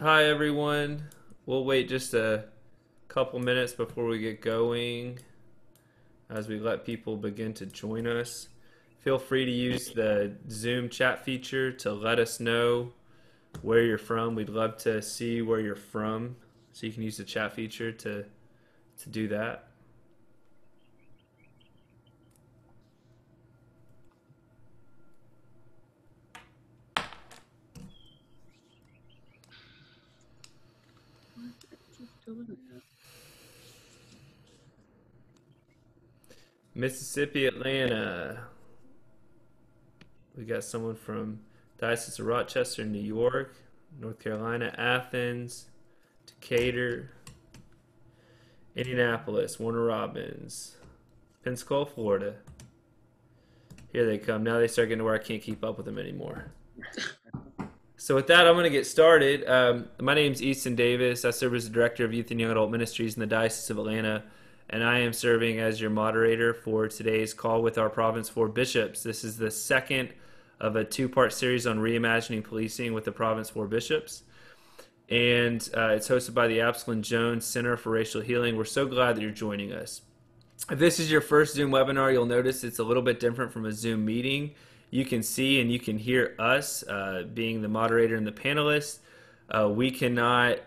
Hi, everyone. We'll wait just a couple minutes before we get going as we let people begin to join us. Feel free to use the Zoom chat feature to let us know where you're from. We'd love to see where you're from, so you can use the chat feature to do that. Mississippi, Atlanta. We got someone from Diocese of Rochester, New York, North Carolina, Athens, Decatur, Indianapolis, Warner Robins, Pensacola, Florida. Here they come. Now they start getting to where I can't keep up with them anymore. So with that, I'm going to get started. My name is Easton Davis. I serve as the Director of Youth and Young Adult Ministries in the Diocese of Atlanta, and I am serving as your moderator for today's call with our Province 4 bishops. This is the second of a two-part series on reimagining policing with the Province 4 bishops. And it's hosted by the Absalom Jones Center for Racial Healing. We're so glad that you're joining us. If this is your first Zoom webinar, you'll notice it's a little bit different from a Zoom meeting. You can see and you can hear us being the moderator and the panelists. We cannot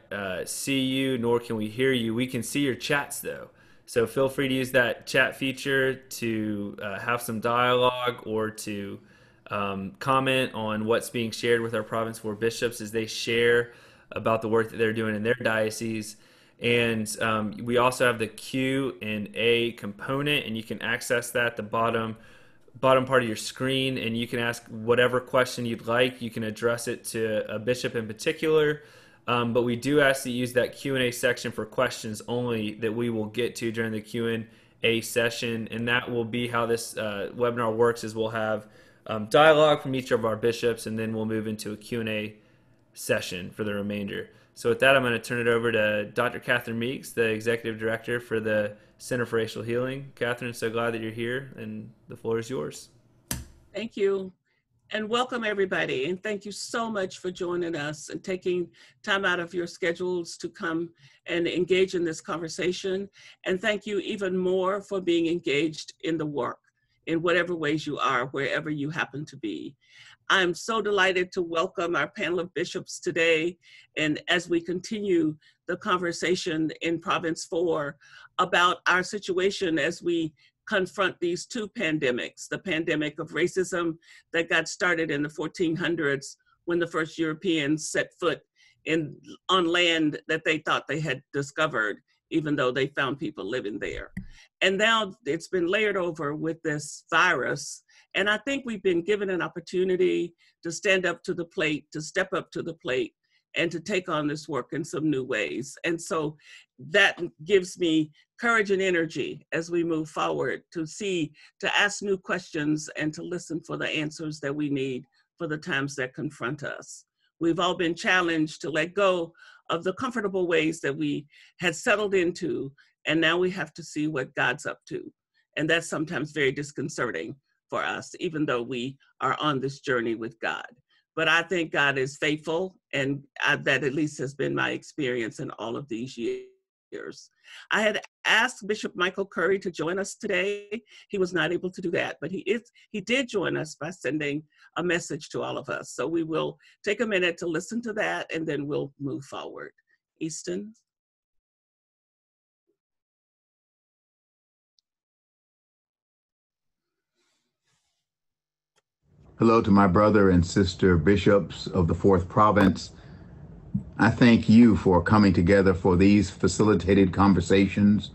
see you, nor can we hear you. We can see your chats, though. So feel free to use that chat feature to have some dialogue or to comment on what's being shared with our Province 4 bishops as they share about the work that they're doing in their diocese. And we also have the Q&A component, and you can access that at the bottom part of your screen, and you can ask whatever question you'd like. You can address it to a bishop in particular, but we do ask that you use that Q&A section for questions only that we will get to during the Q&A session, and that will be how this webinar works. Is we'll have dialogue from each of our bishops, and then we'll move into a Q&A session for the remainder. So with that, I'm going to turn it over to Dr. Catherine Meeks, the Executive Director for the Center for Racial Healing. Catherine, so glad that you're here, and the floor is yours. Thank you, and welcome everybody, and thank you so much for joining us and taking time out of your schedules to come and engage in this conversation. And thank you even more for being engaged in the work in whatever ways you are, wherever you happen to be. I'm so delighted to welcome our panel of bishops today, and as we continue the conversation in Province 4 about our situation as we confront these two pandemics, the pandemic of racism that got started in the 1400s when the first Europeans set foot on land that they thought they had discovered, even though they found people living there. And now it's been layered over with this virus. And I think we've been given an opportunity to stand up to the plate, to step up to the plate, and to take on this work in some new ways. And so that gives me courage and energy as we move forward to ask new questions and to listen for the answers that we need for the times that confront us. We've all been challenged to let go of the comfortable ways that we had settled into, and now we have to see what God's up to. And that's sometimes very disconcerting for us, even though we are on this journey with God. But I think God is faithful, and that at least has been my experience in all of these years. I had asked Bishop Michael Curry to join us today. He was not able to do that, but he did join us by sending a message to all of us. So we will take a minute to listen to that, and then we'll move forward. Easton? Hello to my brother and sister bishops of the 4th Province. I thank you for coming together for these facilitated conversations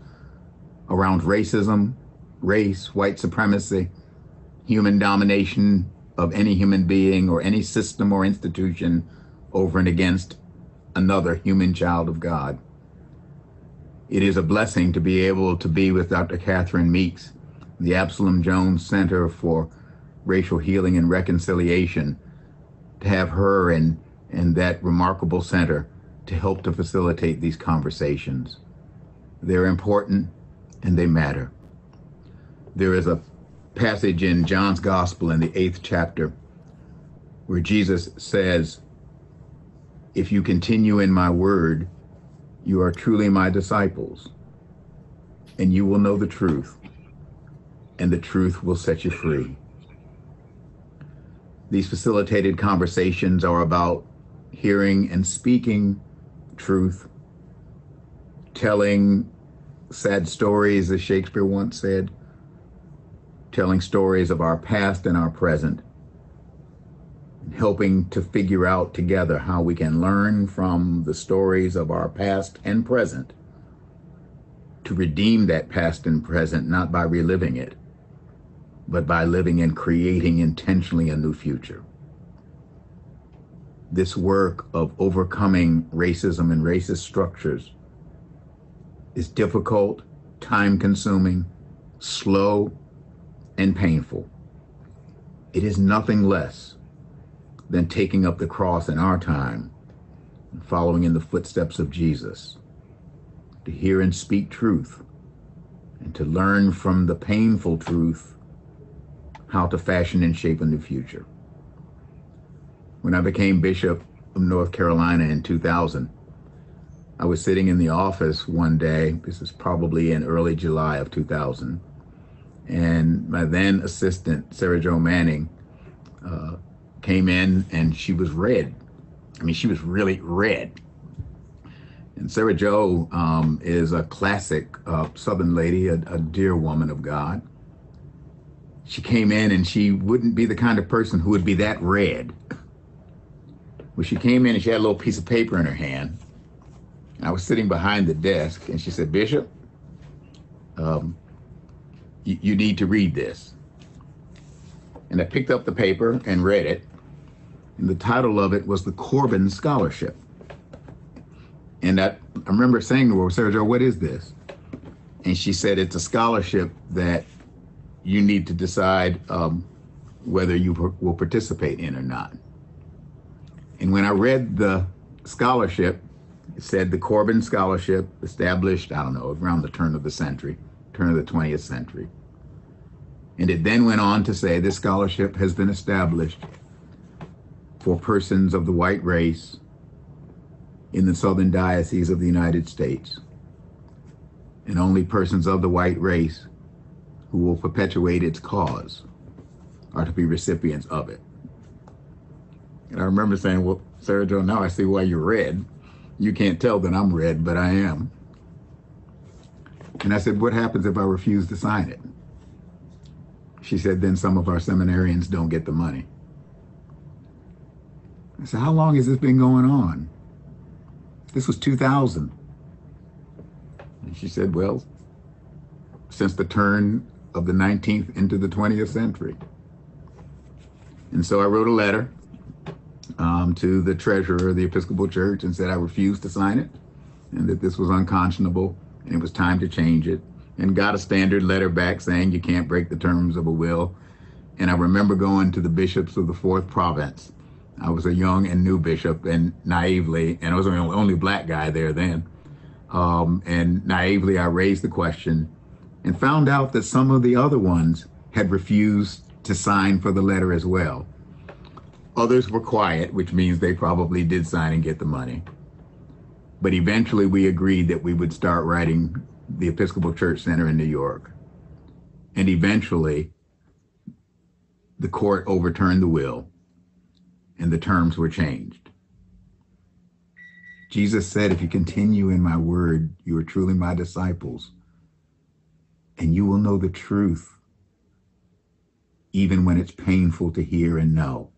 around racism, race, white supremacy, human domination of any human being or any system or institution over and against another human child of God. It is a blessing to be able to be with Dr. Catherine Meeks, the Absalom Jones Center for Racial Healing and Reconciliation, to have her and that remarkable center to help to facilitate these conversations. They're important and they matter. There is a passage in John's Gospel in the 8th chapter where Jesus says, If you continue in my word, you are truly my disciples, and you will know the truth, and the truth will set you free. These facilitated conversations are about hearing and speaking truth, telling sad stories, as Shakespeare once said, telling stories of our past and our present, and helping to figure out together how we can learn from the stories of our past and present to redeem that past and present, not by reliving it, but by living and creating intentionally a new future. This work of overcoming racism and racist structures is difficult, time-consuming, slow, and painful. It is nothing less than taking up the cross in our time and following in the footsteps of Jesus, to hear and speak truth, and to learn from the painful truth how to fashion and shape a new future. When I became Bishop of North Carolina in 2000, I was sitting in the office one day, this is probably in early July of 2000, and my then assistant, Sarah Jo Manning, came in, and she was red. I mean, she was really red. And Sarah Jo is a classic Southern lady, a dear woman of God. She came in, and she wouldn't be the kind of person who would be that red. Well, she came in, and she had a little piece of paper in her hand. I was sitting behind the desk, and she said, "Bishop, you need to read this." And I picked up the paper and read it. And the title of it was the Corbin Scholarship. And I remember saying to her, "Sarah Jo, what is this?" And she said, "It's a scholarship that you need to decide whether you will participate in or not." And when I read the scholarship, it said the Corbin Scholarship, established, I don't know, around the turn of the 20th century. And it then went on to say this scholarship has been established for persons of the white race in the Southern Diocese of the United States, and only persons of the white race who will perpetuate its cause are to be recipients of it. And I remember saying, "Well, Sarah Jo, now I see why you're red. You can't tell that I'm red, but I am." And I said, "What happens if I refuse to sign it?" She said, "Then some of our seminarians don't get the money." I said, "How long has this been going on?" This was 2000. And she said, "Well, since the turn of the 19th into the 20th century. And so I wrote a letter to the treasurer of the Episcopal Church and said I refused to sign it, and that this was unconscionable and it was time to change it, and got a standard letter back saying you can't break the terms of a will. And I remember going to the bishops of the 4th province. I was a young and new bishop, and naively, and I was the only black guy there then, and naively I raised the question and found out that some of the other ones had refused to sign for the letter as well. Others were quiet, which means they probably did sign and get the money. But eventually we agreed that we would start writing the Episcopal Church Center in New York. And eventually the court overturned the will and the terms were changed. Jesus said, "If you continue in my word, you are truly my disciples, and you will know the truth, even when it's painful to hear and know.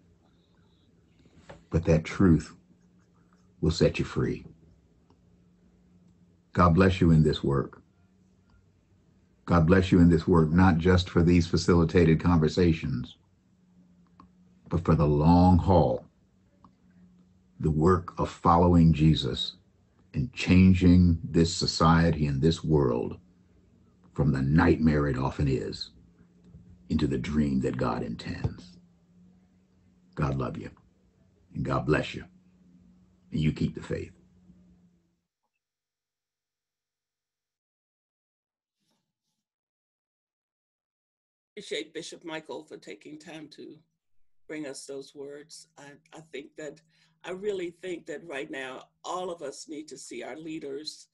But that truth will set you free." God bless you in this work. God bless you in this work, not just for these facilitated conversations, but for the long haul, the work of following Jesus and changing this society and this world from the nightmare it often is into the dream that God intends. God love you, and God bless you, and you keep the faith. Appreciate Bishop Michael for taking time to bring us those words. I think that I really think that right now, all of us need to see our leaders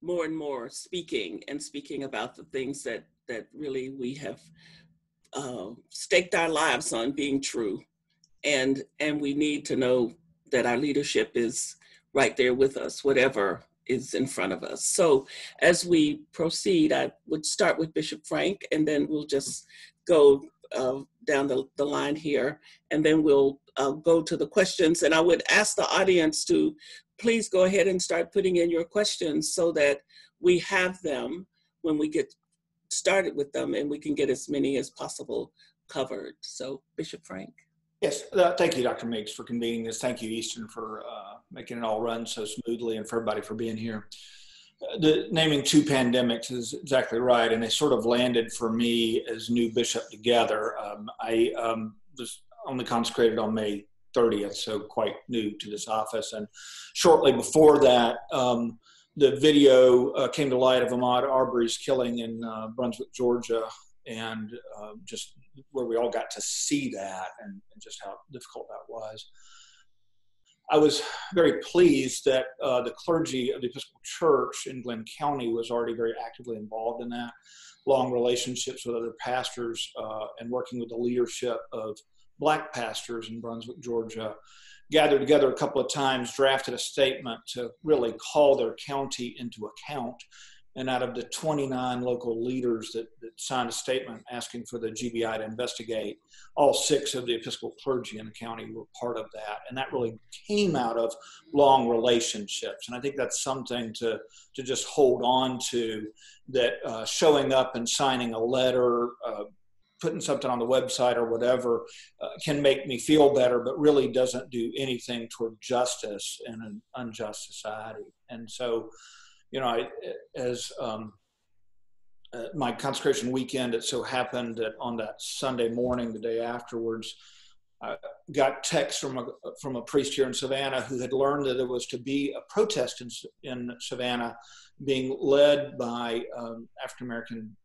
more and more speaking about the things that really we have staked our lives on being true. And we need to know that our leadership is right there with us, whatever is in front of us. So as we proceed, I would start with Bishop Frank, and then we'll just go down the line here, and then we'll go to the questions. And I would ask the audience to please go ahead and start putting in your questions so that we have them when we get started with them, and we can get as many as possible covered. So Bishop Frank. Yes, thank you, Dr. Meeks, for convening this. Thank you, Easton, for making it all run so smoothly, and for everybody for being here. The naming two pandemics is exactly right, and they sort of landed for me as new bishop together. I was only consecrated on May 30th, so quite new to this office. And shortly before that, the video came to light of Ahmaud Arbery's killing in Brunswick, Georgia, and just where we all got to see that and just how difficult that was. I was very pleased that the clergy of the Episcopal Church in Glenn County was already very actively involved in that. Long relationships with other pastors and working with the leadership of Black pastors in Brunswick, Georgia, gathered together a couple of times, drafted a statement to really call their county into account. And out of the 29 local leaders that signed a statement asking for the GBI to investigate, all 6 of the Episcopal clergy in the county were part of that. And that really came out of long relationships. And I think that's something to just hold on to, that showing up and signing a letter, putting something on the website or whatever can make me feel better, but really doesn't do anything toward justice in an unjust society. And so, you know, as my consecration weekend, it so happened that on that Sunday morning, the day afterwards, I got text from a priest here in Savannah who had learned that there was to be a protest in Savannah being led by African-American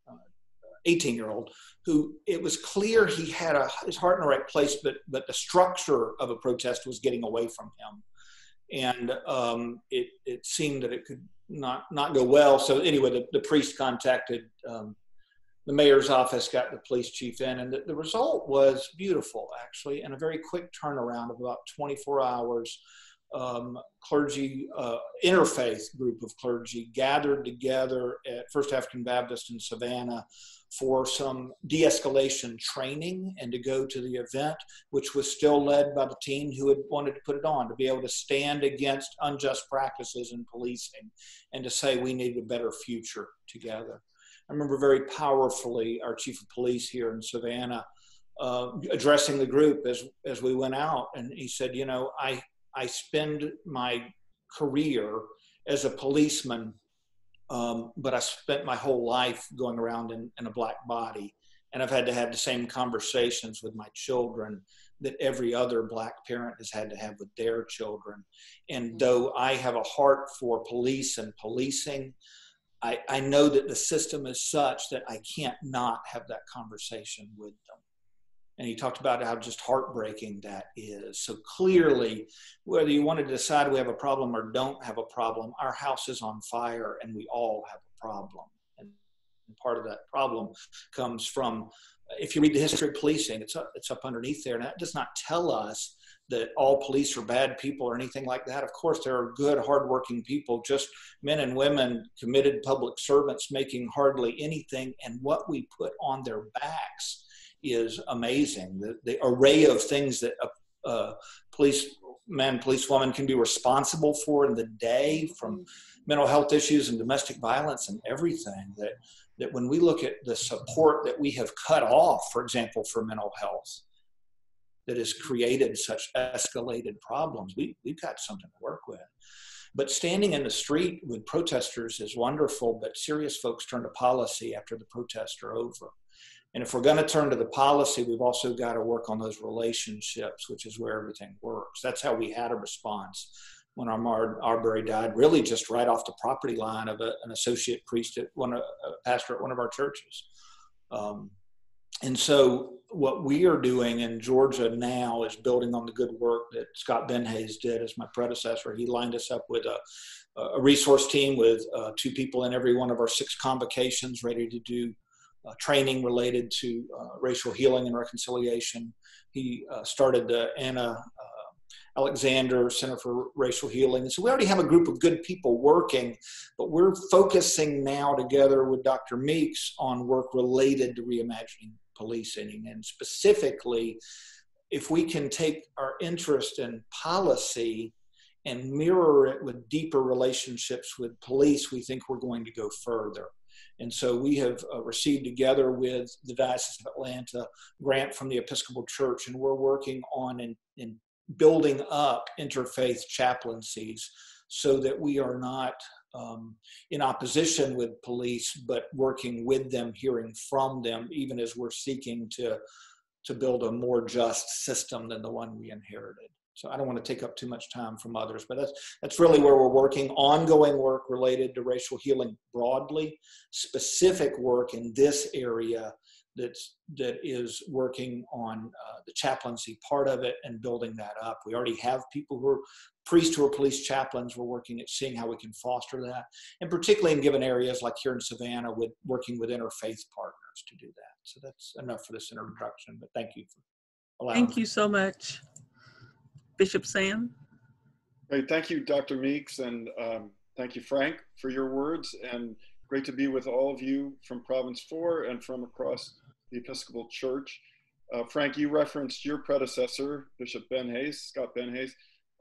18-year-old who it was clear he had his heart in the right place, but the structure of a protest was getting away from him. And it seemed that it could not go well. So anyway, the priest contacted the mayor's office, got the police chief in, and the result was beautiful, actually, and a very quick turnaround of about 24 hours. Clergy, interfaith group of clergy gathered together at First African Baptist in Savannah for some de-escalation training and to go to the event, which was still led by the team who had wanted to put it on, to be able to stand against unjust practices in policing and to say we need a better future together. I remember very powerfully our chief of police here in Savannah addressing the group as we went out, and he said, you know, I spend my career as a policeman, but I spent my whole life going around in a Black body. And I've had to have the same conversations with my children that every other Black parent has had to have with their children. And though I have a heart for police and policing, I know that the system is such that I can't not have that conversation with them. And he talked about how just heartbreaking that is. So clearly, whether you want to decide we have a problem or don't have a problem, our house is on fire and we all have a problem. And part of that problem comes from, if you read the history of policing, it's up underneath there. And that does not tell us that all police are bad people or anything like that. Of course, there are good, hardworking people, just men and women, committed public servants making hardly anything. And what we put on their backs is amazing. The array of things that a policeman, policewoman can be responsible for in the day, from mental health issues and domestic violence and everything, that when we look at the support that we have cut off, for example, for mental health, that has created such escalated problems, we've got something to work with. But standing in the street with protesters is wonderful, but serious folks turn to policy after the protests are over. And if we're going to turn to the policy, we've also got to work on those relationships, which is where everything works. That's how we had a response when Ahmaud Arbery died, really just right off the property line of an associate priest at a pastor at one of our churches. And so what we are doing in Georgia now is building on the good work that Scott Benhase did as my predecessor. He lined us up with a resource team with 2 people in every one of our 6 convocations ready to do training related to racial healing and reconciliation. He started the Anna Alexander Center for Racial Healing. And so we already have a group of good people working, but we're focusing now together with Dr. Meeks on work related to reimagining policing. And specifically, if we can take our interest in policy and mirror it with deeper relationships with police, we think we're going to go further. And so we have received, together with the Diocese of Atlanta, a grant from the Episcopal Church, and we're working on in building up interfaith chaplaincies so that we are not in opposition with police, but working with them, hearing from them, even as we're seeking to build a more just system than the one we inherited. So I don't want to take up too much time from others, but that's really where we're working. Ongoing work related to racial healing broadly, specific work in this area that is working on the chaplaincy part of it and building that up. We already have people who are priests who are police chaplains. We're working at seeing how we can foster that, and particularly in given areas like here in Savannah, with working with interfaith partners to do that. So that's enough for this introduction, but thank you for allowing me. Thank you so much. Bishop Sam? Great, thank you, Dr. Meeks, and thank you, Frank, for your words, and great to be with all of you from Province 4 and from across the Episcopal Church. Frank, you referenced your predecessor, Bishop Benhase, Scott Benhase.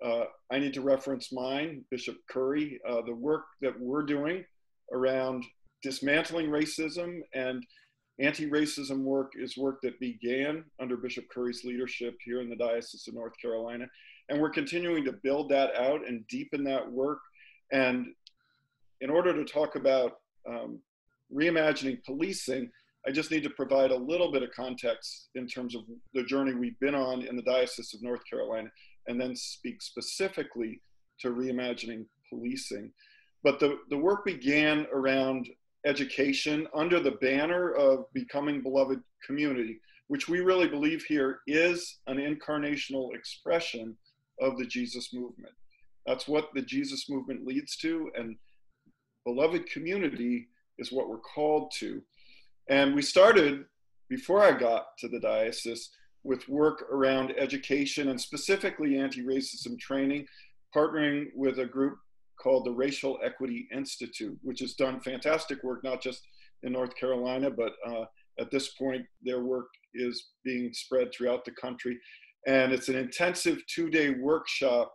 I need to reference mine, Bishop Curry. The work that we're doing around dismantling racism and anti-racism work is work that began under Bishop Curry's leadership here in the Diocese of North Carolina. And we're continuing to build that out and deepen that work. And in order to talk about reimagining policing, I just need to provide a little bit of context in terms of the journey we've been on in the Diocese of North Carolina, and then speak specifically to reimagining policing. But the work began around education under the banner of becoming beloved community, which we really believe here is an incarnational expression of the Jesus movement. That's what the Jesus movement leads to, and beloved community is what we're called to. And we started, before I got to the diocese, with work around education and specifically anti-racism training, partnering with a group called the Racial Equity Institute, which has done fantastic work, not just in North Carolina, but at this point, their work is being spread throughout the country. And it's an intensive 2-day workshop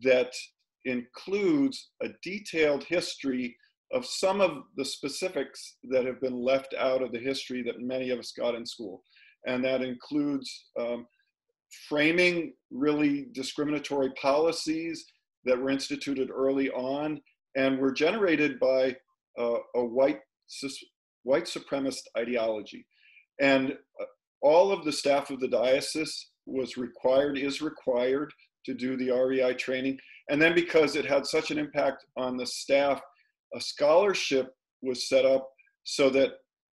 that includes a detailed history of some of the specifics that have been left out of the history that many of us got in school. And that includes framing really discriminatory policies that were instituted early on and were generated by a white supremacist ideology. And all of the staff of the diocese is required to do the REI training. And then because it had such an impact on the staff, a scholarship was set up so that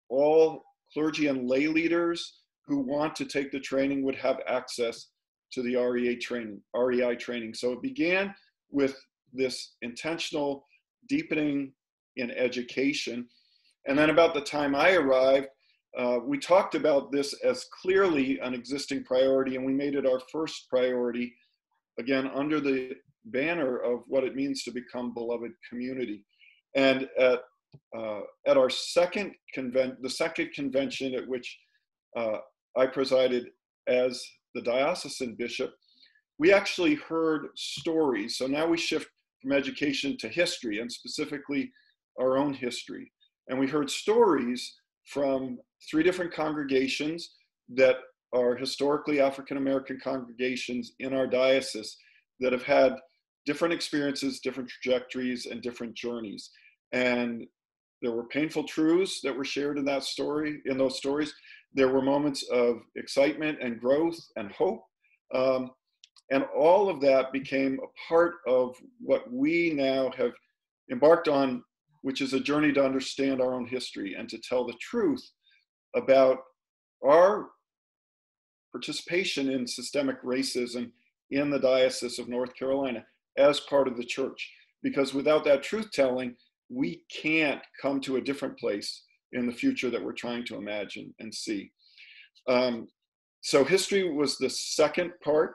all clergy and lay leaders who want to take the training would have access to the REI training. So it began with this intentional deepening in education. And then about the time I arrived, we talked about this as clearly an existing priority, and we made it our first priority, again, under the banner of what it means to become beloved community. And at our second convention at which I presided as the diocesan bishop, we actually heard stories. So now we shift from education to history, and specifically our own history. And we heard stories from 3 different congregations that are historically African-American congregations in our diocese that have had different experiences, different trajectories, and different journeys. And there were painful truths that were shared in those stories. There were moments of excitement and growth and hope. And all of that became a part of what we now have embarked on, which is a journey to understand our own history and to tell the truth about our participation in systemic racism in the Diocese of North Carolina as part of the church. Because without that truth-telling, we can't come to a different place in the future that we're trying to imagine and see. So history was the second part,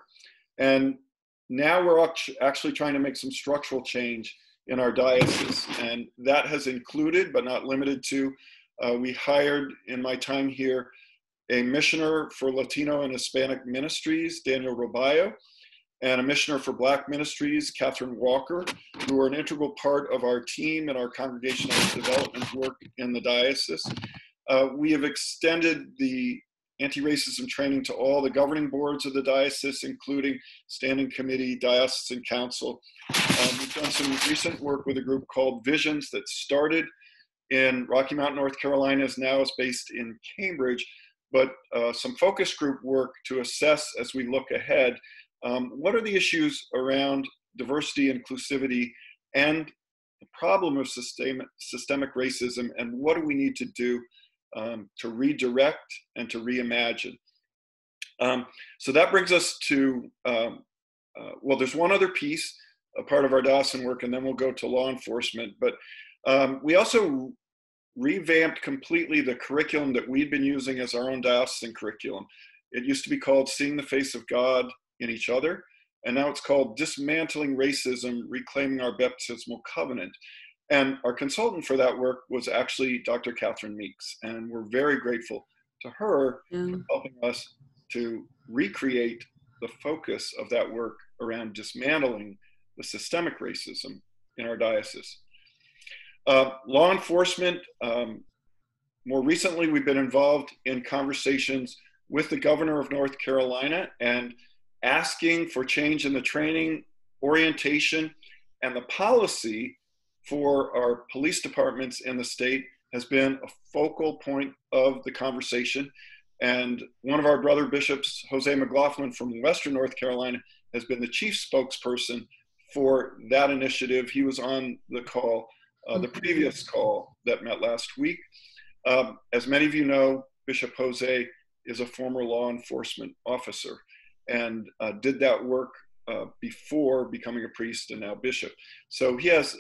and now we're actually trying to make some structural change in our diocese, and that has included, but not limited to, we hired in my time here a missioner for Latino and Hispanic ministries, Daniel Robayo, and a missioner for Black ministries, Catherine Walker, who are an integral part of our team and our congregational development work in the diocese. We have extended the anti-racism training to all the governing boards of the diocese, including standing committee, diocesan council. We've done some recent work with a group called Visions that started in Rocky Mount, North Carolina, now is based in Cambridge, but some focus group work to assess as we look ahead, what are the issues around diversity, inclusivity, and the problem of systemic racism, and what do we need to do to redirect and to reimagine. So that brings us to, well, there's one other piece, a part of our diocesan work, and then we'll go to law enforcement. But we also revamped completely the curriculum that we'd been using as our own diocesan curriculum. It used to be called Seeing the Face of God in Each Other, and now it's called Dismantling Racism, Reclaiming Our Baptismal Covenant. And our consultant for that work was actually Dr. Catherine Meeks, and we're very grateful to her for helping us to recreate the focus of that work around dismantling the systemic racism in our diocese. Law enforcement, more recently we've been involved in conversations with the governor of North Carolina and asking for change in the training, orientation, and the policy for our police departments in the state has been a focal point of the conversation. And one of our brother bishops, Jose McLaughlin from Western North Carolina, has been the chief spokesperson for that initiative. He was on the call, the previous call that met last week. As many of you know, Bishop Jose is a former law enforcement officer and did that work before becoming a priest and now bishop. So he has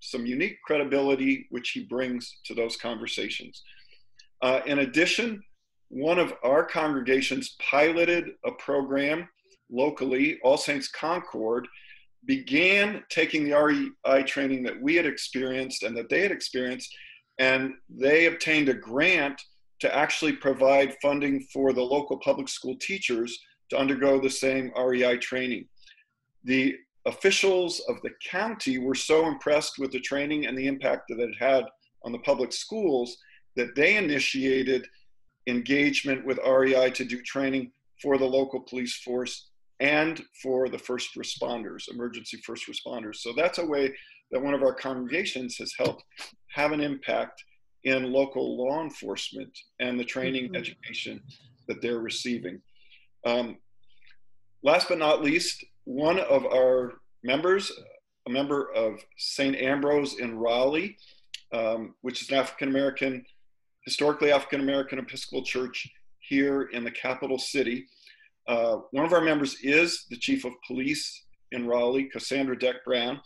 some unique credibility which he brings to those conversations. In addition, one of our congregations piloted a program locally, All Saints Concord, began taking the REI training that we had experienced and that they had experienced, and they obtained a grant to actually provide funding for the local public school teachers to undergo the same REI training. The officials of the county were so impressed with the training and the impact that it had on the public schools that they initiated engagement with REI to do training for the local police force and for the first responders, emergency first responders. So that's a way that one of our congregations has helped have an impact in local law enforcement and the training education that they're receiving. Last but not least, one of our members, a member of St. Ambrose in Raleigh, which is an African-American, historically African-American Episcopal church here in the capital city. One of our members is the chief of police in Raleigh, Cassandra Deck Brown,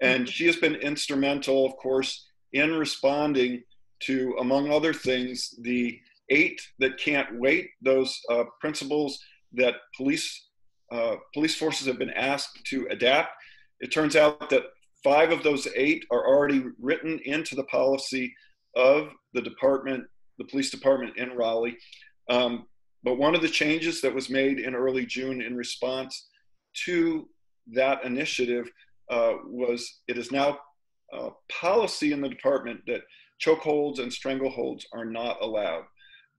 and she has been instrumental, of course, in responding to, among other things, the 8 that can't wait, those principles that police forces have been asked to adapt. It turns out that 5 of those 8 are already written into the policy of the department, the police department in Raleigh. But one of the changes that was made in early June in response to that initiative was it is now policy in the department that chokeholds and strangleholds are not allowed.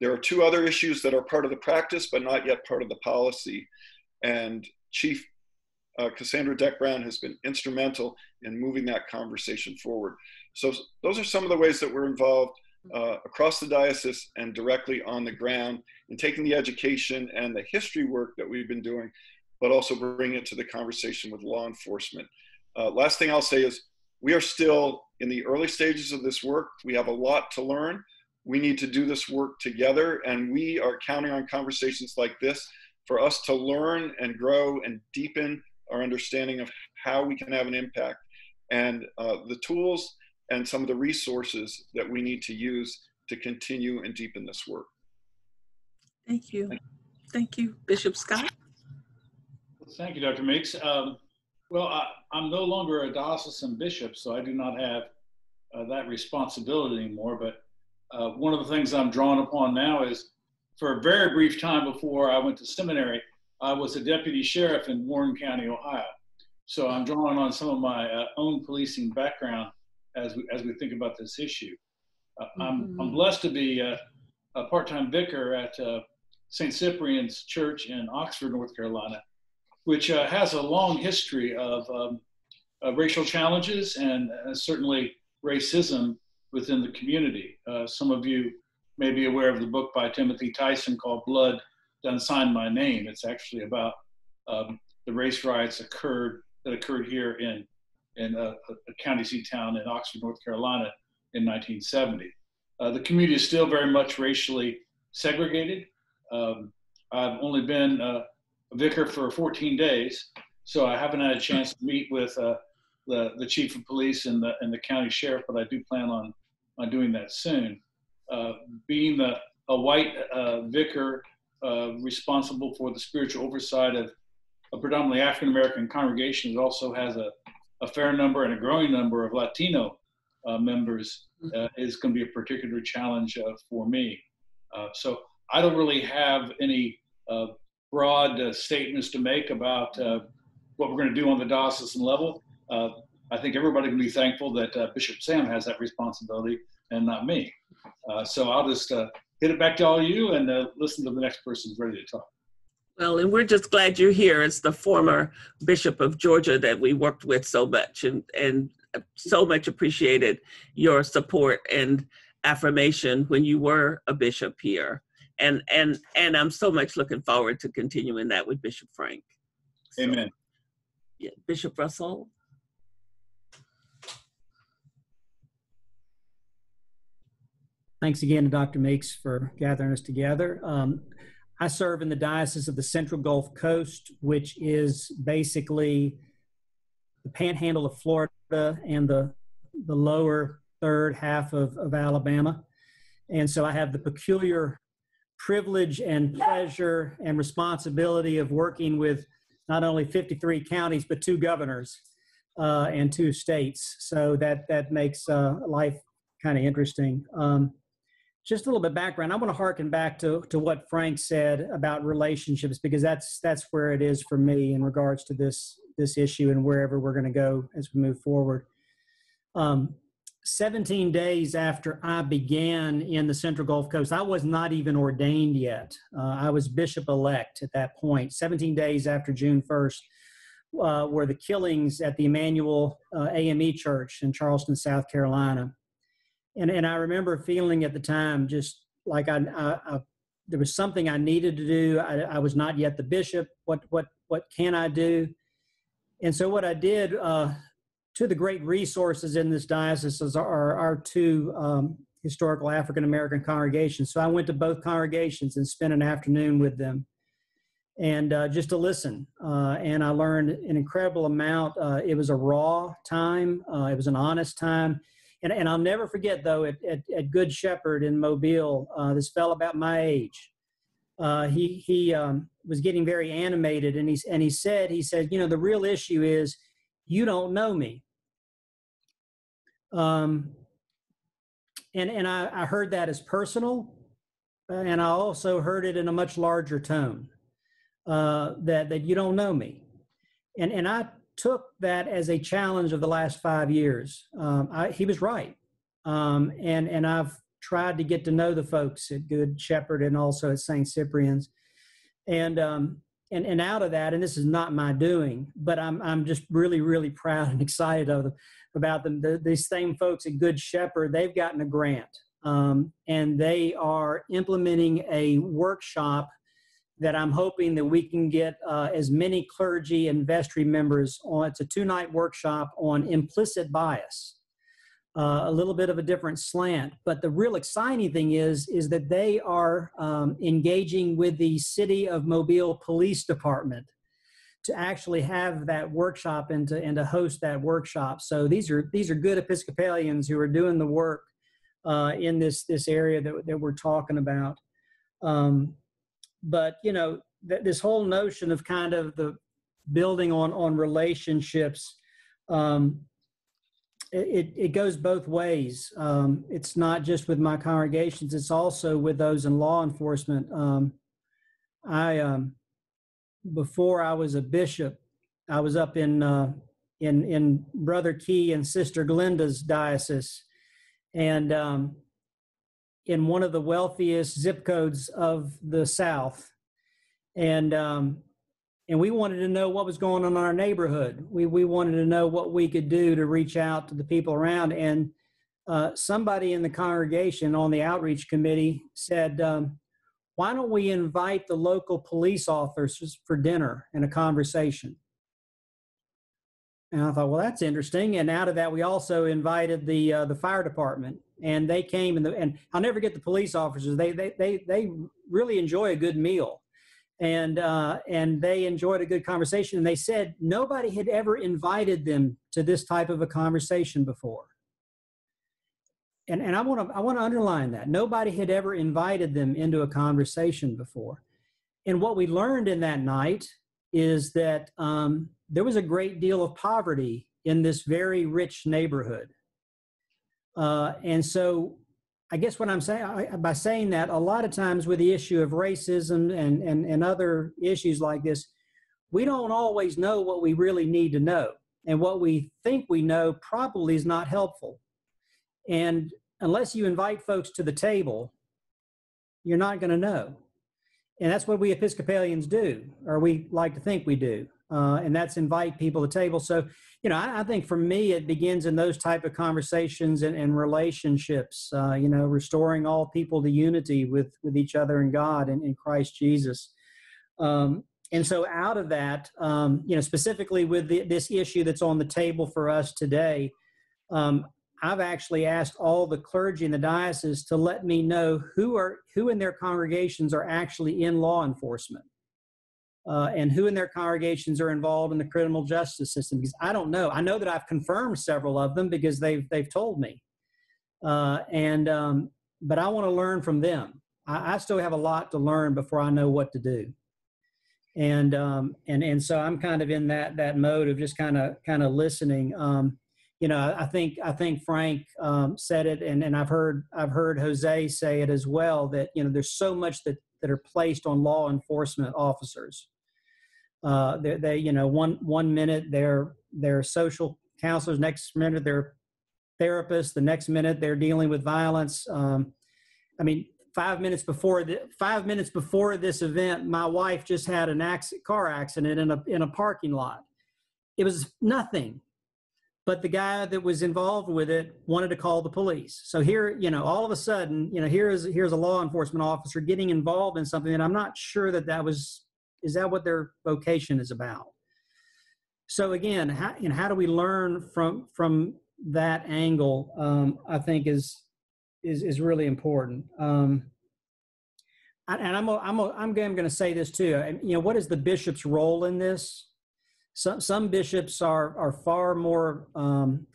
There are 2 other issues that are part of the practice, but not yet part of the policy. And Chief Cassandra Deck Brown has been instrumental in moving that conversation forward. So those are some of the ways that we're involved across the diocese and directly on the ground in taking the education and the history work that we've been doing, but also bring it to the conversation with law enforcement. Last thing I'll say is we are still in the early stages of this work. We have a lot to learn, we need to do this work together, and we are counting on conversations like this for us to learn and grow and deepen our understanding of how we can have an impact, and the tools and some of the resources that we need to use to continue and deepen this work. Thank you. Thank you, Bishop Scott. Thank you, Dr. Meeks. Well, I'm no longer a diocesan bishop, so I do not have that responsibility anymore. But one of the things I'm drawn upon now is, for a very brief time before I went to seminary, I was a deputy sheriff in Warren County, Ohio. So I'm drawing on some of my own policing background as we think about this issue. I'm blessed to be a part-time vicar at St. Cyprian's Church in Oxford, North Carolina, which has a long history of racial challenges and certainly racism within the community. Some of you may be aware of the book by Timothy Tyson called Blood Done Sign My Name. It's actually about the race riots that occurred here in a county seat town in Oxford, North Carolina in 1970. The community is still very much racially segregated. I've only been a vicar for 14 days, so I haven't had a chance to meet with the chief of police and the county sheriff, but I do plan on doing that soon. Being a white vicar responsible for the spiritual oversight of a predominantly African-American congregation that also has a fair number and a growing number of Latino members is going to be a particular challenge for me. So I don't really have any broad statements to make about what we're going to do on the diocesan level. I think everybody can be thankful that Bishop Sam has that responsibility and not me. So I'll just hit it back to all you and listen to the next person who's ready to talk. Well, and we're just glad you're here as the former Bishop of Georgia that we worked with so much, and so much appreciated your support and affirmation when you were a bishop here. And I'm so much looking forward to continuing that with Bishop Frank. So, amen. Yeah, Bishop Russell. Thanks again to Dr. Meeks for gathering us together. I serve in the Diocese of the Central Gulf Coast, which is basically the panhandle of Florida and the lower third half of Alabama. And so I have the peculiar privilege and pleasure and responsibility of working with not only 53 counties, but 2 governors and 2 states. So that makes life kind of interesting. Just a little bit of background. I want to harken back to what Frank said about relationships, because that's where it is for me in regards to this issue and wherever we're going to go as we move forward. 17 days after I began in the Central Gulf Coast, I was not even ordained yet. I was bishop-elect at that point. 17 days after June 1st were the killings at the Emmanuel AME Church in Charleston, South Carolina. And I remember feeling at the time just like there was something I needed to do. I was not yet the bishop. What can I do? And so what I did, to the great resources in this diocese are our 2 historical African-American congregations. So I went to both congregations and spent an afternoon with them, and just to listen. And I learned an incredible amount. It was a raw time. It was an honest time. And I'll never forget, though, at Good Shepherd in Mobile, this fellow about my age, he was getting very animated, and he said, you know, the real issue is you don't know me. And I heard that as personal, and I also heard it in a much larger tone, that you don't know me. And I took that as a challenge of the last 5 years. He was right. And I've tried to get to know the folks at Good Shepherd and also at St. Cyprian's. And out of that, and this is not my doing, but I'm just really, really proud and excited about them. These same folks at Good Shepherd, they've gotten a grant, and they are implementing a workshop that I'm hoping that we can get as many clergy and vestry members on. It's a 2-night workshop on implicit bias. a little bit of a different slant. But the real exciting thing is that they are engaging with the City of Mobile Police Department to actually have that workshop and to host that workshop. So these are good Episcopalians who are doing the work in this area that we're talking about. But you know, this whole notion of kind of the building on relationships, it goes both ways. It's not just with my congregations; it's also with those in law enforcement. Before I was a bishop, I was up in Brother Key and Sister Glenda's diocese, and in one of the wealthiest zip codes of the South, and we wanted to know what was going on in our neighborhood. We wanted to know what we could do to reach out to the people around, and somebody in the congregation on the outreach committee said, why don't we invite the local police officers for dinner and a conversation? And I thought, well, that's interesting. And out of that, we also invited the fire department, and they came. And I'll never forget the police officers. They really enjoy a good meal, and they enjoyed a good conversation. And they said nobody had ever invited them to this type of a conversation before. And I want to underline that. Nobody had ever invited them into a conversation before. And what we learned in that night is that there was a great deal of poverty in this very rich neighborhood. And so I guess what I'm saying, by saying that, a lot of times with the issue of racism and other issues like this, we don't always know what we really need to know. And what we think we know probably is not helpful. And unless you invite folks to the table, you're not going to know. And that's what we Episcopalians do, or we like to think we do. And that's invite people to the table. So, you know, I think for me, it begins in those type of conversations and relationships, you know, restoring all people to unity with each other and God and in Christ Jesus. And so out of that, you know, specifically with this issue that's on the table for us today, I've actually asked all the clergy in the diocese to let me know who in their congregations are actually in law enforcement, and who in their congregations are involved in the criminal justice system. Because I don't know. I know that I've confirmed several of them because they've told me, but I want to learn from them. I still have a lot to learn before I know what to do, and so I'm kind of in that mode of just kind of listening. You know, I think Frank said it, and I've heard Jose say it as well, that, you know, there's so much that are placed on law enforcement officers. They you know, one minute they're social counselors, next minute they're therapists, the next minute they're dealing with violence. I mean, 5 minutes before this event, my wife just had a car accident in a parking lot. It was nothing. But the guy that was involved with it wanted to call the police. So here, you know, all of a sudden, you know, here's a law enforcement officer getting involved in something that I'm not sure is that what their vocation is about? So again, how do we learn from that angle? I think is really important. And I'm going to say this too. You know, what is the bishop's role in this? Some bishops are far more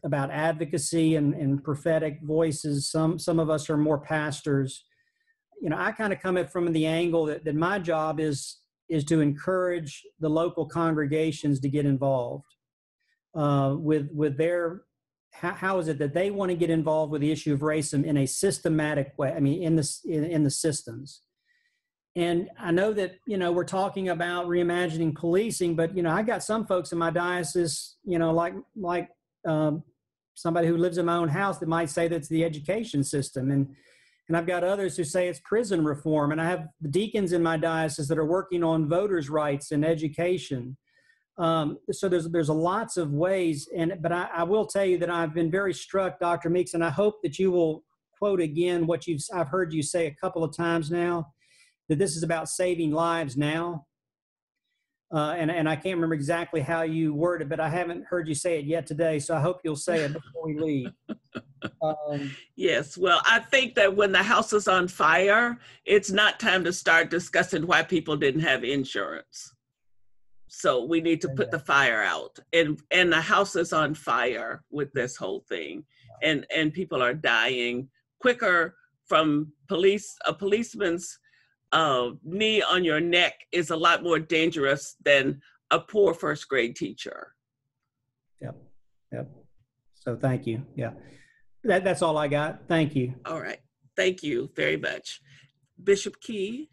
about advocacy and prophetic voices. Some of us are more pastors. You know, I kind of come at from the angle that my job is to encourage the local congregations to get involved with their, how is it that they want to get involved with the issue of racism in a systematic way? I mean, in the systems. And I know that, you know, we're talking about reimagining policing, but, you know, I got some folks in my diocese, you know, like somebody who lives in my own house that might say that's the education system. And I've got others who say it's prison reform. And I have deacons in my diocese that are working on voters' rights and education. So there's lots of ways. But I will tell you that I've been very struck, Dr. Meeks, and I hope that you will quote again what I've heard you say a couple of times now, that this is about saving lives now. and I can't remember exactly how you worded, but I haven't heard you say it yet today, so I hope you'll say it before we leave. Yes, well, I think that when the house is on fire, it's not time to start discussing why people didn't have insurance. So we need to put the fire out, and the house is on fire with this whole thing, and people are dying quicker from a policeman's knee on your neck is a lot more dangerous than a poor first grade teacher. Yep. So thank you. Yeah, that's all I got. Thank you. All right. Thank you very much. Bishop Key.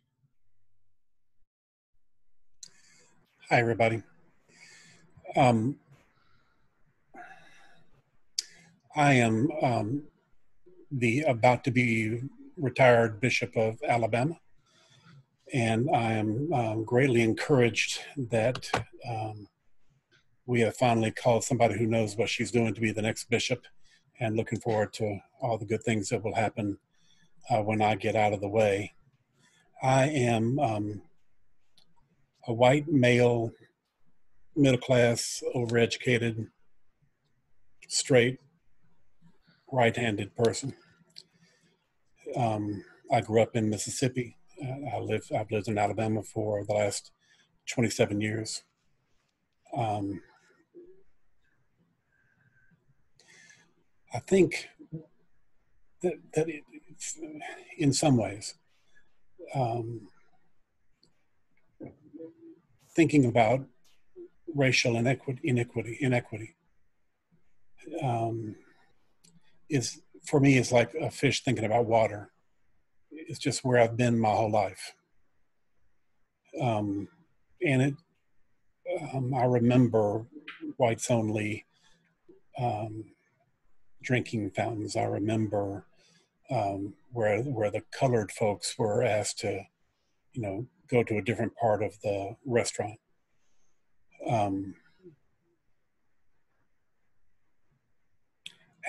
Hi, everybody. I am the about to be retired Bishop of Alabama, and I am greatly encouraged that we have finally called somebody who knows what she's doing to be the next bishop, and looking forward to all the good things that will happen when I get out of the way. I am a white male, middle class, overeducated, straight, right-handed person. I grew up in Mississippi. I've lived in Alabama for the last 27 years. I think that it's, in some ways, thinking about racial inequity is, for me, is like a fish thinking about water. It's just where I've been my whole life. And I remember whites only drinking fountains. I remember where the colored folks were asked to, go to a different part of the restaurant. And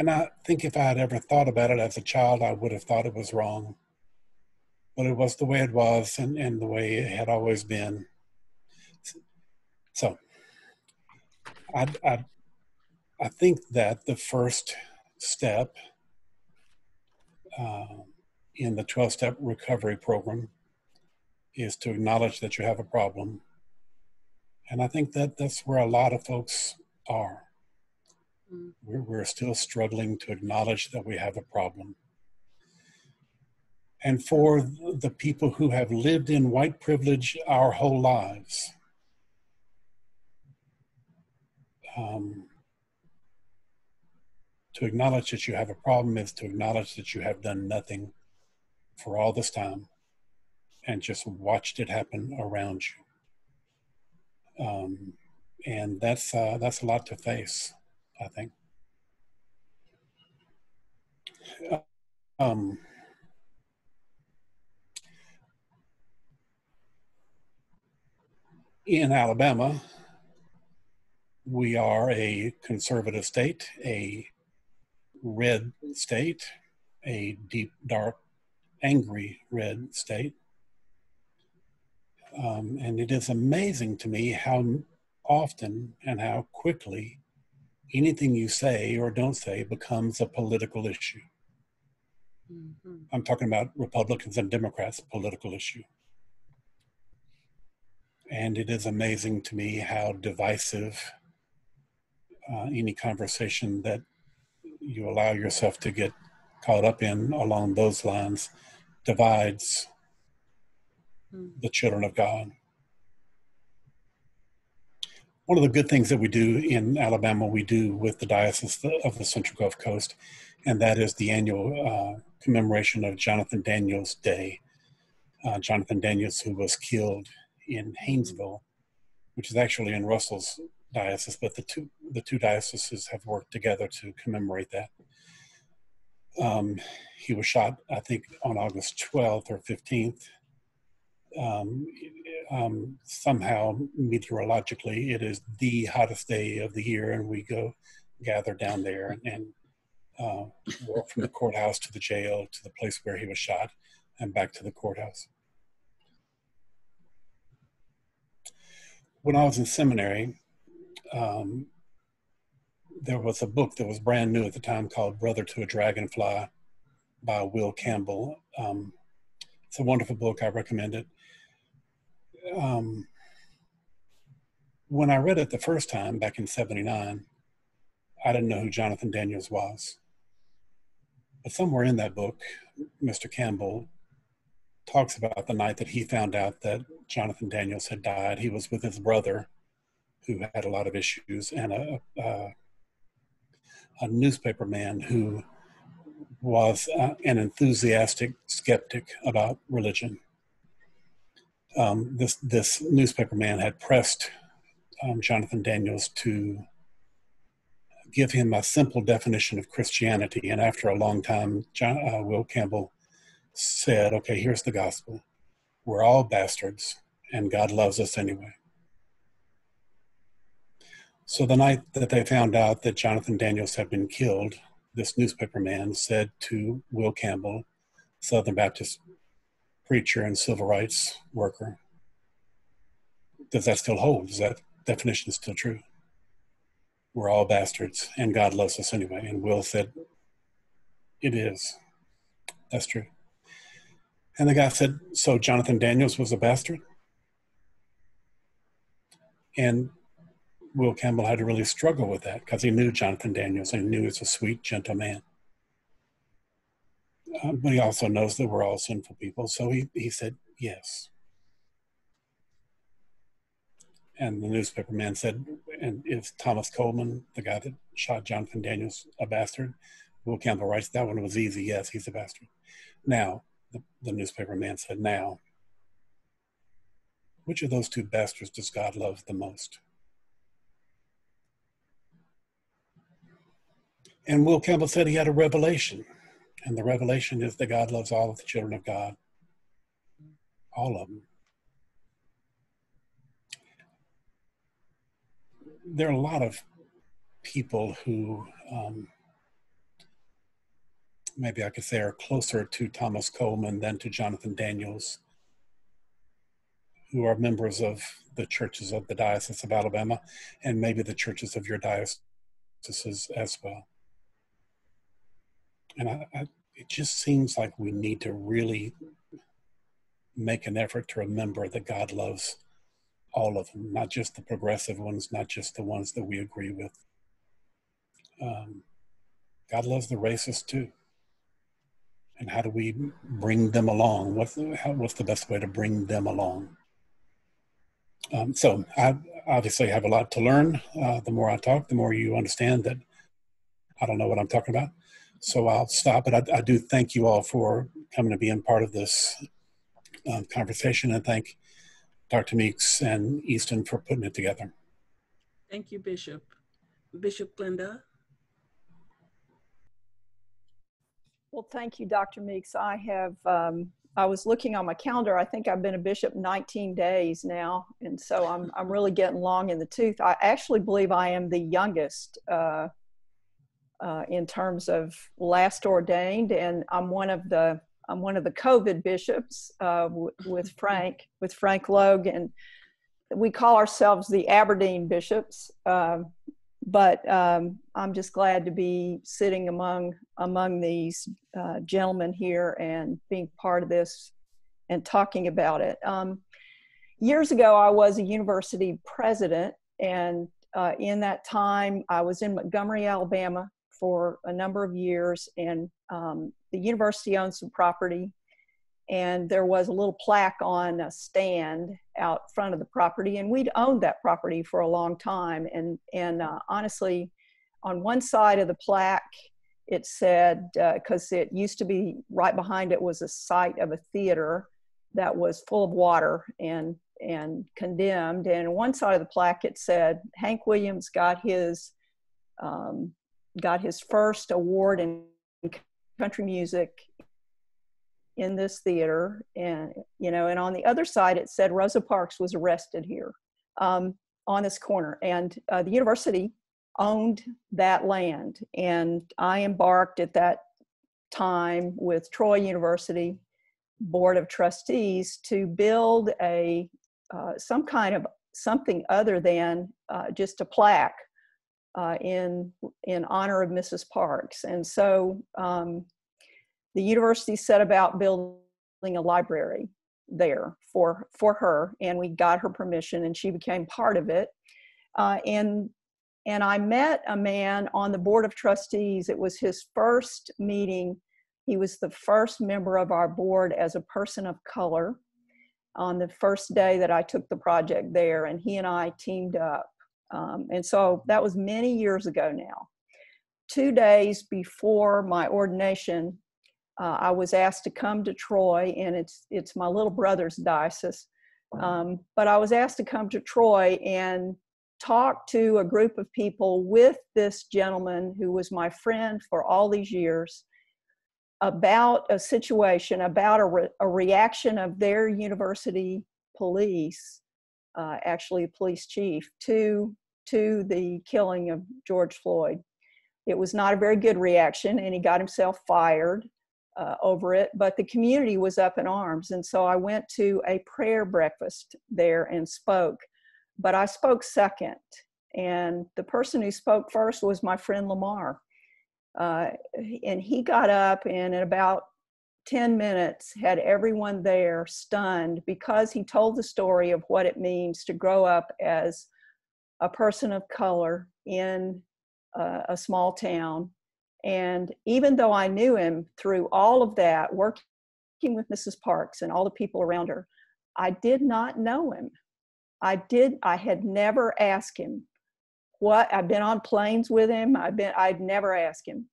I think if I had ever thought about it as a child, I would have thought it was wrong. But it was the way it was, and the way it had always been. So I think that the first step in the 12-step recovery program is to acknowledge that you have a problem. And I think that that's where a lot of folks are. We're still struggling to acknowledge that we have a problem. And for the people who have lived in white privilege our whole lives, to acknowledge that you have a problem is to acknowledge that you have done nothing for all this time and just watched it happen around you. And that's a lot to face, I think. In Alabama, we are a conservative state, a red state, a deep, dark, angry red state. And it is amazing to me how often and how quickly anything you say or don't say becomes a political issue. Mm-hmm. I'm talking about Republicans and Democrats' political issue. And it is amazing to me how divisive any conversation that you allow yourself to get caught up in along those lines divides the children of God. One of the good things that we do in Alabama, we do with the Diocese of the Central Gulf Coast, and that is the annual commemoration of Jonathan Daniels Day. Jonathan Daniels, who was killed in Haynesville, which is actually in Russell's diocese, but the two dioceses have worked together to commemorate that. He was shot, I think, on August 12th or 15th. Somehow, meteorologically, it is the hottest day of the year, and we gather down there and walk from the courthouse to the jail to the place where he was shot and back to the courthouse. when I was in seminary, there was a book that was brand new at the time called Brother to a Dragonfly by Will Campbell. It's a wonderful book. I recommend it. When I read it the first time back in '79, I didn't know who Jonathan Daniels was. But somewhere in that book, Mr. Campbell talks about the night that he found out that Jonathan Daniels had died. He was with his brother, who had a lot of issues, and a newspaper man who was an enthusiastic skeptic about religion. This newspaper man had pressed Jonathan Daniels to give him a simple definition of Christianity. And after a long time, Will Campbell said, okay, here's the gospel. We're all bastards, and God loves us anyway. So the night that they found out that Jonathan Daniels had been killed, this newspaper man said to Will Campbell, Southern Baptist preacher and civil rights worker, does that still hold? Is that definition still true? We're all bastards, and God loves us anyway. And Will said, it is. That's true. And the guy said, so Jonathan Daniels was a bastard? And Will Campbell had to really struggle with that because he knew Jonathan Daniels and he knew he's a sweet, gentle man. But he also knows that we're all sinful people. So he said, yes. And the newspaper man said, and is Thomas Coleman, the guy that shot Jonathan Daniels, a bastard? Will Campbell writes, that one was easy. Yes, he's a bastard. Now, the newspaper man said, now, which of those two bastards does God love the most? And Will Campbell said he had a revelation. And the revelation is that God loves all of the children of God. All of them. There are a lot of people who, maybe I could say, are closer to Thomas Coleman than to Jonathan Daniels, who are members of the churches of the Diocese of Alabama, and maybe the churches of your dioceses as well. And it just seems like we need to really make an effort to remember that God loves all of them, not just the progressive ones, not just the ones that we agree with. God loves the racists too. And how do we bring them along? What's the best way to bring them along? So I obviously have a lot to learn. The more I talk, the more you understand that I don't know what I'm talking about. So I'll stop, but I do thank you all for coming to be a part of this conversation, and thank Dr. Meeks and Easton for putting it together. Thank you, Bishop. Bishop Glenda. Well, thank you, Dr. Meeks. I was looking on my calendar. I think I've been a bishop 19 days now, and so I'm really getting long in the tooth. I actually believe I am the youngest in terms of last ordained, and I'm one of the COVID bishops with Frank Logue, and we call ourselves the Aberdeen bishops. But I'm just glad to be sitting among these gentlemen here and being part of this and talking about it. Years ago, I was a university president, and in that time, I was in Montgomery, Alabama for a number of years, and the university owned some property, and there was a little plaque on a stand out front of the property, and we'd owned that property for a long time. And honestly, on one side of the plaque, it said, because it used to be right behind it was a site of a theater that was full of water and condemned. And on one side of the plaque, it said, Hank Williams got his first award in country music in this theater. And, and on the other side, it said Rosa Parks was arrested here on this corner. And the university owned that land. And I embarked at that time with Troy University Board of Trustees to build some kind of something other than just a plaque in honor of Mrs. Parks. And so the university set about building a library there for her, and we got her permission, and she became part of it. And I met a man on the board of trustees. It was his first meeting. He was the first member of our board as a person of color on the first day that I took the project there, and he and I teamed up. And so that was many years ago now. 2 days before my ordination, I was asked to come to Troy, and it's my little brother's diocese. But I was asked to come to Troy and talk to a group of people with this gentleman who was my friend for all these years about a situation, about a reaction of their university police, actually police chief, to the killing of George Floyd. It was not a very good reaction, and he got himself fired over it, but the community was up in arms. And so I went to a prayer breakfast there and spoke, but I spoke second. And the person who spoke first was my friend Lamar. And he got up and in about 10 minutes had everyone there stunned, because he told the story of what it means to grow up as a person of color in a small town. And even though I knew him through all of that, working with Mrs. Parks and all the people around her, I did not know him. I had never asked him what, I've been on planes with him. I'd never asked him.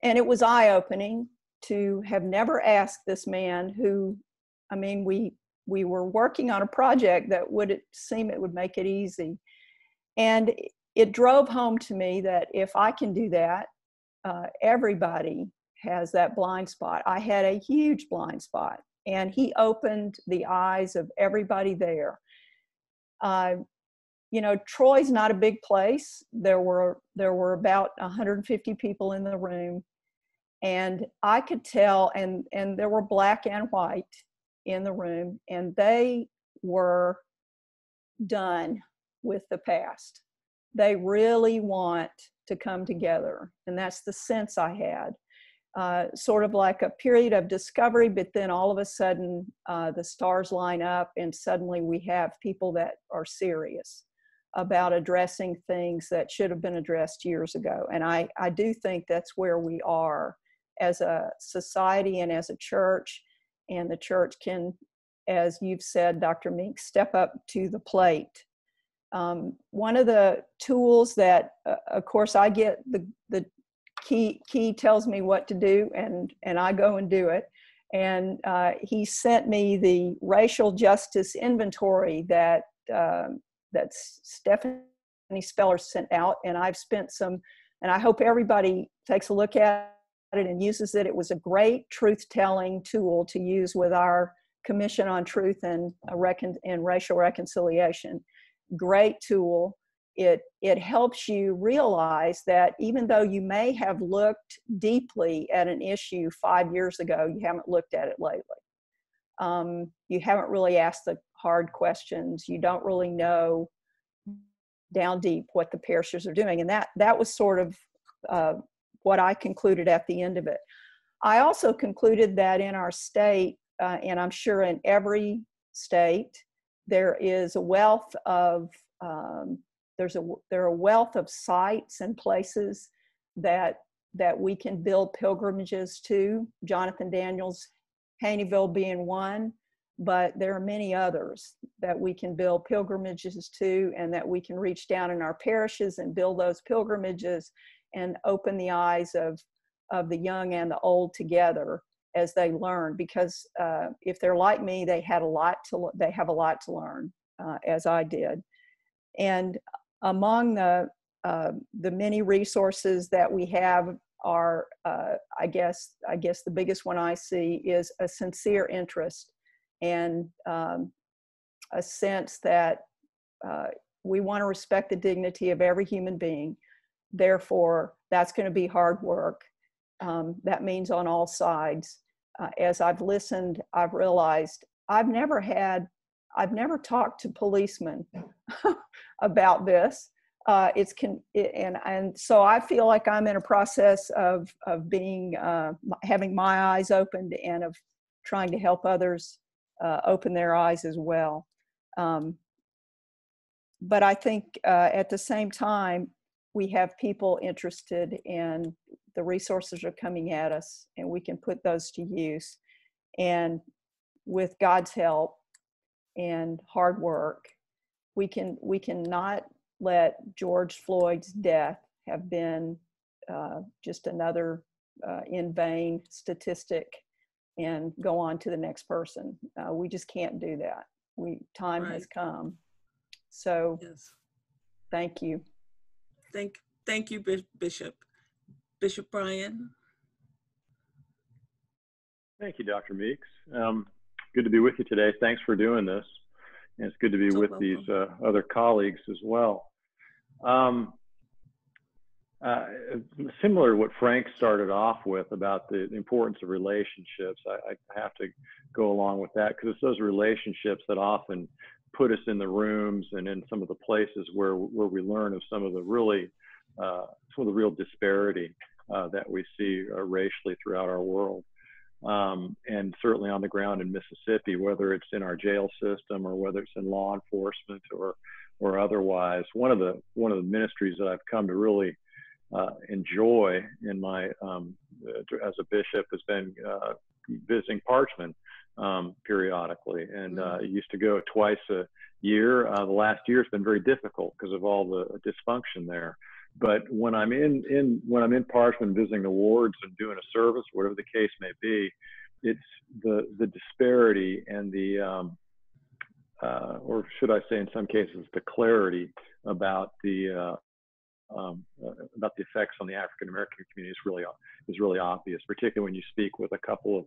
And it was eye-opening to have never asked this man who, I mean, we were working on a project that would seem it would make it easy. And it drove home to me that if I can do that, everybody has that blind spot. I had a huge blind spot, and he opened the eyes of everybody there. You know, Troy's not a big place. There were about 150 people in the room, and I could tell, and there were black and white in the room, and they were done with the past. They really want to come together, and that's the sense I had. Sort of like a period of discovery, but then all of a sudden the stars line up, and suddenly we have people that are serious about addressing things that should have been addressed years ago. And I do think that's where we are as a society and as a church, and the church can, as you've said, Dr. Meeks, step up to the plate. One of the tools that, of course, I get the key tells me what to do, and I go and do it. And he sent me the racial justice inventory that Stephanie Speller sent out, and I've spent some, and I hope everybody takes a look at it and uses it. It was a great truth-telling tool to use with our Commission on Truth and Racial Reconciliation. Great tool. It helps you realize that even though you may have looked deeply at an issue 5 years ago, you haven't looked at it lately. You haven't really asked the hard questions. You don't really know down deep what the parishes are doing. And that was sort of what I concluded at the end of it. I also concluded that in our state, and I'm sure in every state, there is a wealth of there are a wealth of sites and places that we can build pilgrimages to. Jonathan Daniels, Haneyville being one, but there are many others that we can build pilgrimages to, and that we can reach down in our parishes and build those pilgrimages and open the eyes of the young and the old together as they learn. Because if they're like me, they have a lot to learn, as I did. And among the many resources that we have are, I guess the biggest one I see is a sincere interest and a sense that we want to respect the dignity of every human being. Therefore, that's going to be hard work. That means on all sides. As I've listened, I've realized I've never had I've never talked to policemen about this. And so I feel like I'm in a process of being, having my eyes opened and of trying to help others open their eyes as well. But I think at the same time, we have people interested in the resources are coming at us, and we can put those to use. And with God's help and hard work, we can not let George Floyd's death have been just another in vain statistic and go on to the next person. We just can't do that. Time has come. So yes. Thank you. Thank you, Bishop. Bishop Brian. Thank you, Dr. Meeks. Good to be with you today. Thanks for doing this. And it's good to be with these other colleagues as well. Similar to what Frank started off with about the importance of relationships, I have to go along with that, because it's those relationships that often put us in the rooms and in some of the places where we learn of some of the real disparity that we see racially throughout our world. And certainly on the ground in Mississippi, whether it's in our jail system or whether it's in law enforcement or otherwise. One of the ministries that I've come to really enjoy in my as a bishop has been visiting Parchman periodically, and I used to go twice a year. The last year has been very difficult because of all the dysfunction there. But when I'm in Parchman visiting the wards and doing a service, whatever the case may be, it's the disparity and the or should I say in some cases the clarity about the effects on the African American community is really obvious, particularly when you speak with a couple of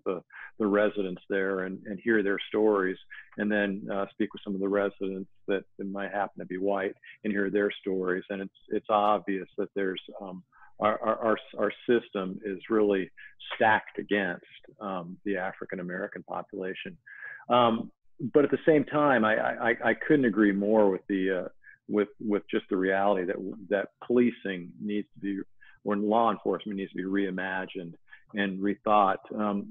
the residents there and hear their stories, and then speak with some of the residents that might happen to be white and hear their stories, and it's obvious that there's our system is really stacked against the African American population. But at the same time, I couldn't agree more with with just the reality that policing needs to be, or law enforcement needs to be reimagined and rethought.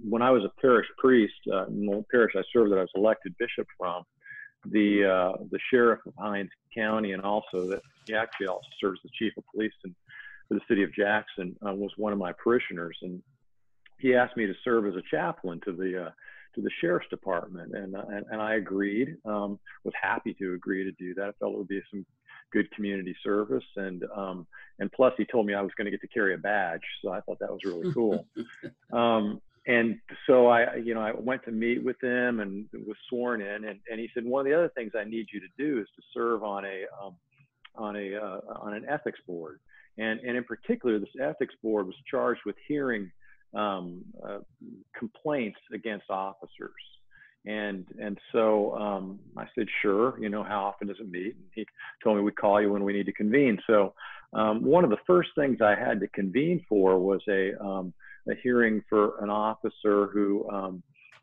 When I was a parish priest in the parish I served, that I was elected bishop from, the sheriff of Hinds County, and also that he actually also serves as the chief of police for the city of Jackson, was one of my parishioners, and he asked me to serve as a chaplain to the sheriff's department, and I agreed. Was happy to agree to do that. I felt it would be some good community service, and plus he told me I was going to get to carry a badge, so I thought that was really cool. And so I went to meet with him and was sworn in, and he said, one of the other things I need you to do is to serve on an ethics board, and in particular, this ethics board was charged with hearing complaints against officers. And so I said, sure, how often does it meet? And he told me, we call you when we need to convene. So one of the first things I had to convene for was a hearing for an officer who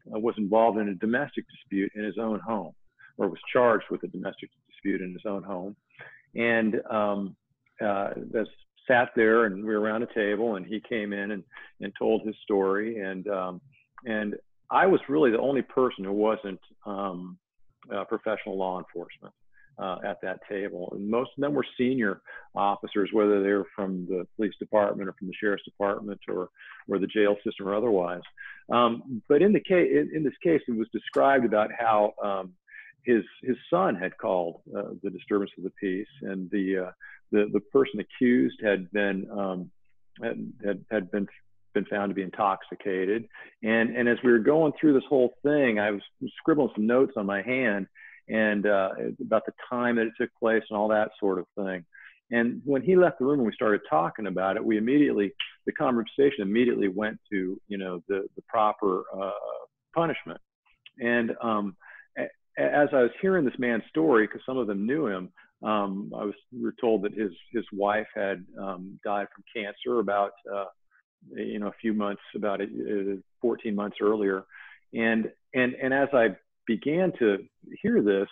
was involved in a domestic dispute in his own home, or was charged with a domestic dispute in his own home. And sat there, and we were around a table, and he came in and told his story, and I was really the only person who wasn't professional law enforcement at that table, and most of them were senior officers, whether they were from the police department or from the sheriff's department or the jail system or otherwise. But in this case, it was described about how his son had called the disturbance of the peace, and the person accused had been found to be intoxicated, and as we were going through this whole thing, I was scribbling some notes on my hand and about the time that it took place and all that sort of thing. And when he left the room and we started talking about it, the conversation immediately went to the proper punishment. And as I was hearing this man's story, because some of them knew him, we were told that his wife had died from cancer about a few months, about 14 months earlier, and as I began to hear this,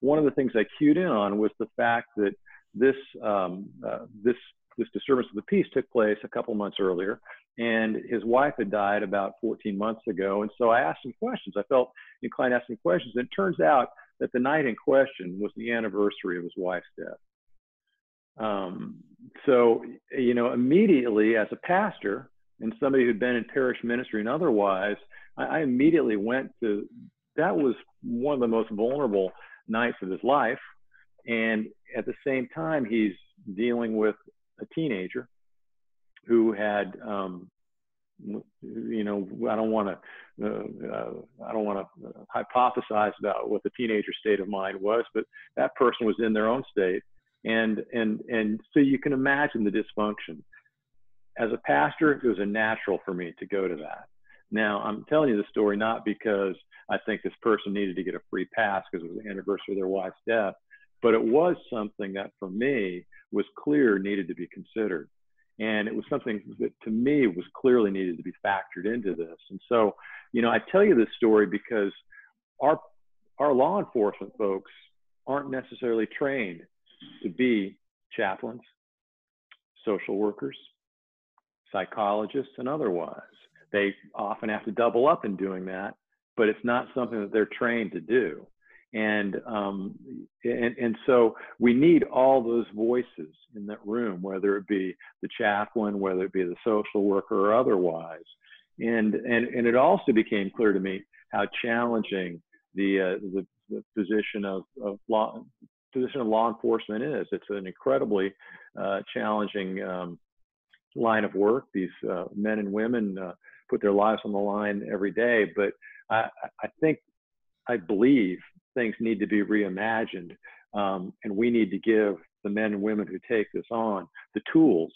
one of the things I cued in on was the fact that this disturbance of the peace took place a couple months earlier, and his wife had died about 14 months ago. And so I asked some questions. I felt inclined to ask some questions. And it turns out that the night in question was the anniversary of his wife's death. So, you know, immediately as a pastor and somebody who'd been in parish ministry and otherwise, I immediately went to, that was one of the most vulnerable nights of his life. And at the same time, he's dealing with a teenager who had, you know, I don't want to hypothesize about what the teenager's state of mind was, but that person was in their own state. And so you can imagine the dysfunction. As a pastor, it was a natural for me to go to that. Now, I'm telling you the story not because I think this person needed to get a free pass because it was the anniversary of their wife's death, but it was something that for me was clear needed to be considered. And it was something that to me was clearly needed to be factored into this. And so, you know, I tell you this story because our law enforcement folks aren't necessarily trained to be chaplains, social workers, psychologists, and otherwise. They often have to double up in doing that, but it's not something that they're trained to do. And so we need all those voices in that room, whether it be the chaplain, whether it be the social worker or otherwise. And it also became clear to me how challenging the position of law enforcement is. It's an incredibly challenging line of work. These men and women put their lives on the line every day. But I believe things need to be reimagined, and we need to give the men and women who take this on the tools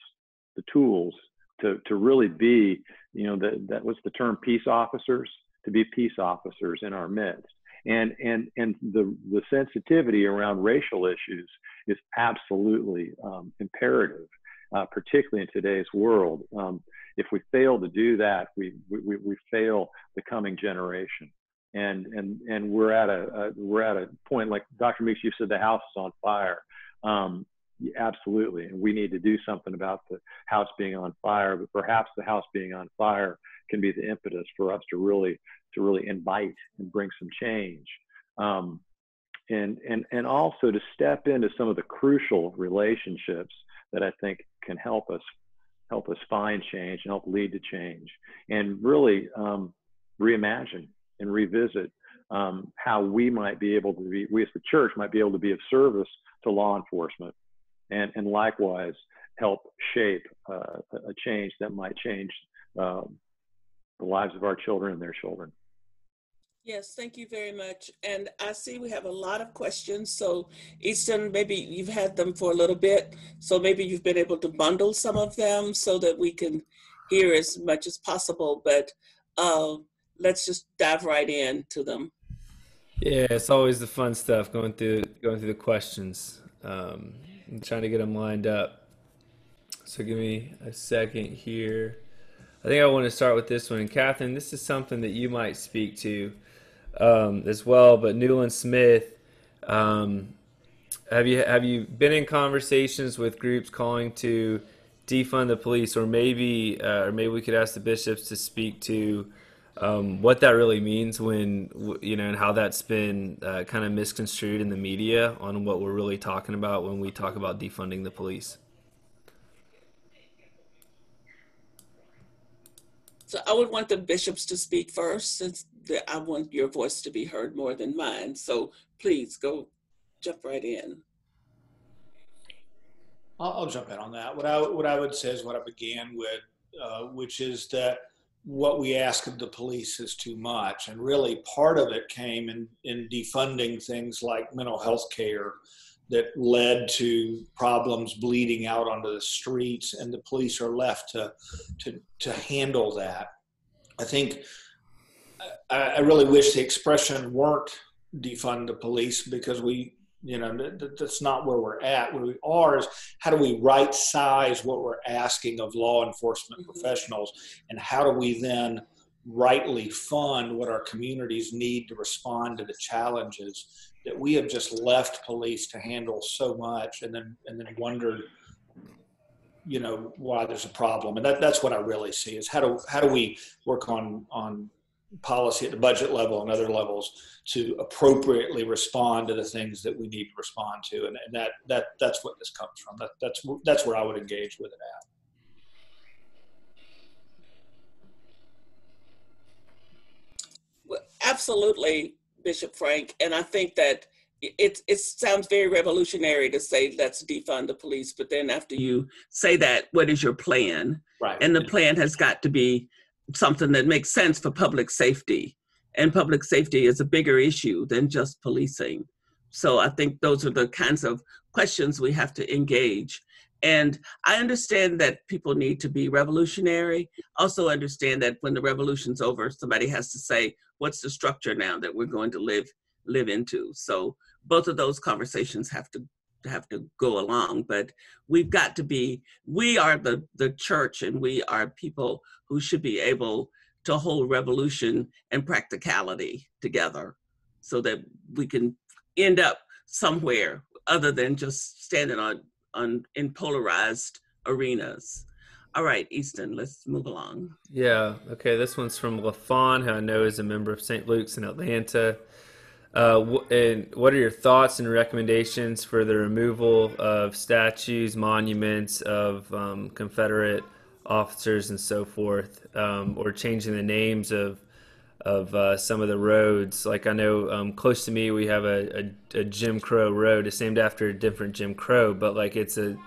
to really be, you know, that was the term, peace officers, to be peace officers in our midst. And the sensitivity around racial issues is absolutely imperative, particularly in today's world. If we fail to do that, we fail the coming generation. And we're at a point, like Dr. Meeks, you said the house is on fire. Absolutely, and we need to do something about the house being on fire. But perhaps the house being on fire can be the impetus for us to really invite and bring some change, and also to step into some of the crucial relationships that I think can help us find change and help lead to change, and really reimagine and revisit how we might be able to be, we as the church might be able to be of service to law enforcement, and likewise help shape a change that might change the lives of our children and their children. Yes, thank you very much. And I see we have a lot of questions. So Easton, maybe you've had them for a little bit. So maybe you've been able to bundle some of them so that we can hear as much as possible. But let's just dive right into them. Yeah, it's always the fun stuff, going through the questions. I'm trying to get them lined up. So give me a second here. I think I want to start with this one. And Catherine, this is something that you might speak to as well. But Newland Smith, have you been in conversations with groups calling to defund the police, or maybe we could ask the bishops to speak to what that really means when, you know, and how that's been kind of misconstrued in the media on what we're really talking about when we talk about defunding the police. So I would want the bishops to speak first, since I want your voice to be heard more than mine. So please jump right in. I'll jump in on that. What I would say is what I began with, which is that what we ask of the police is too much. And really part of it came in defunding things like mental health care that led to problems bleeding out onto the streets, and the police are left to handle that. I think I really wish the expression weren't defund the police, because that's not where we're at. Where we are is, how do we right size what we're asking of law enforcement professionals, and how do we then rightly fund what our communities need to respond to the challenges, that we have just left police to handle so much, and then wondered, you know, why there's a problem. And that's what I really see, is how do we work on policy at the budget level and other levels to appropriately respond to the things that we need to respond to, and that's what this comes from. That's where I would engage with it at. Well, absolutely, Bishop Frank, and I think that it sounds very revolutionary to say let's defund the police, but then after you say that, what is your plan? Right. And the plan has got to be something that makes sense for public safety. And public safety is a bigger issue than just policing. So I think those are the kinds of questions we have to engage. And I understand that people need to be revolutionary. Also understand that when the revolution's over, somebody has to say, what's the structure now that we're going to live into? So both of those conversations have to go along, but we've got to be, we are the church, and we are people who should be able to hold revolution and practicality together so that we can end up somewhere other than just standing in polarized arenas. All right, Easton, let's move along. Yeah, okay, this one's from LaFawn, who I know is a member of St. Luke's in Atlanta. And what are your thoughts and recommendations for the removal of statues, monuments of Confederate officers and so forth, or changing the names of some of the roads? Like, I know close to me we have a Jim Crow road. It's named after a different Jim Crow, but like it's a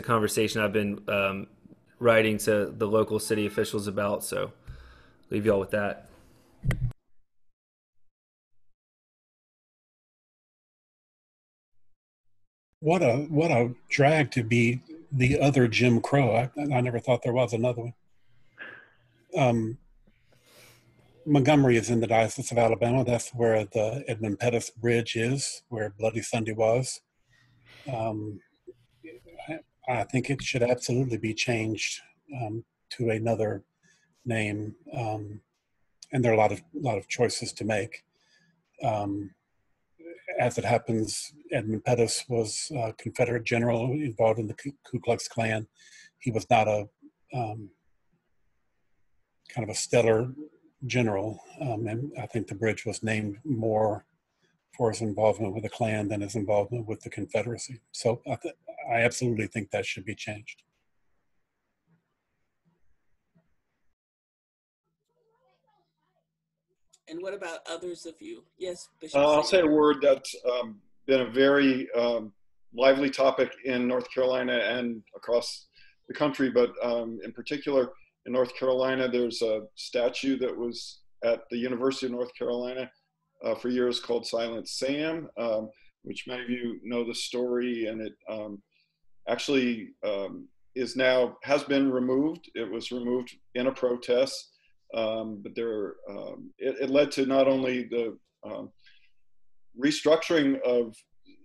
conversation I've been writing to the local city officials about. So leave y'all with that. What a drag to be the other Jim Crow. I never thought there was another one. Montgomery is in the Diocese of Alabama. That's where the Edmund Pettus Bridge is, where Bloody Sunday was. I think it should absolutely be changed to another name, and there are a lot of choices to make. As it happens, Edmund Pettus was a Confederate general involved in the Ku Klux Klan. He was not a kind of a stellar general, and I think the bridge was named more for his involvement with the Klan than his involvement with the Confederacy. So I absolutely think that should be changed. And what about others of you? Yes, Bishop. I'll say a word that's been a very lively topic in North Carolina and across the country, but in particular in North Carolina, there's a statue that was at the University of North Carolina for years called Silent Sam, which many of you know the story, and it actually has been removed. It was removed in a protest. But it led to not only the restructuring of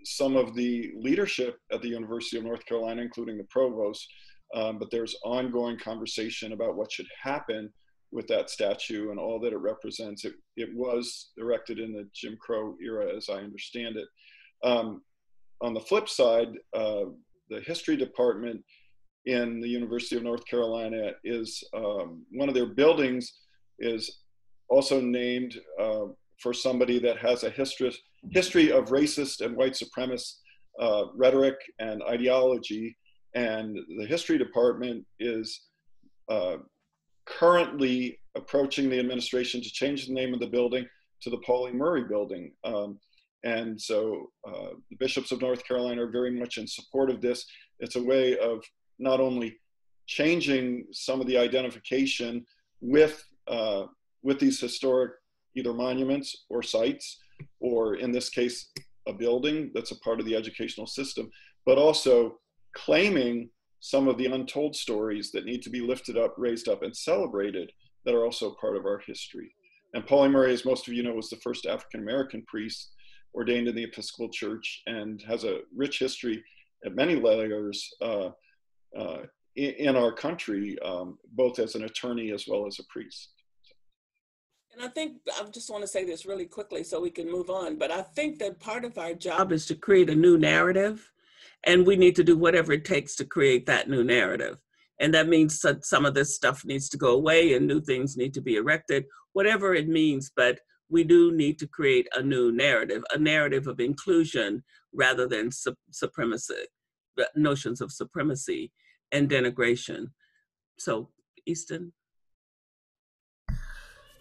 some of the leadership at the University of North Carolina, including the provost, but there's ongoing conversation about what should happen with that statue and all that it represents. It was erected in the Jim Crow era, as I understand it. On the flip side, the history department in the University of North Carolina is one of their buildings is also named for somebody that has a history of racist and white supremacist rhetoric and ideology. And the history department is currently approaching the administration to change the name of the building to the Pauli Murray Building. And so the bishops of North Carolina are very much in support of this. It's a way of not only changing some of the identification with these historic either monuments or sites, or in this case, a building that's a part of the educational system, but also claiming some of the untold stories that need to be lifted up, raised up, and celebrated that are also part of our history. And Pauli Murray, as most of you know, was the first African-American priest ordained in the Episcopal Church and has a rich history at many layers in our country, both as an attorney as well as a priest. And I think, I just want to say this really quickly so we can move on, but I think that part of our job is to create a new narrative, and we need to do whatever it takes to create that new narrative. And that means that some of this stuff needs to go away and new things need to be erected, whatever it means, but we do need to create a new narrative, a narrative of inclusion rather than supremacy, notions of supremacy and denigration. So, Easton.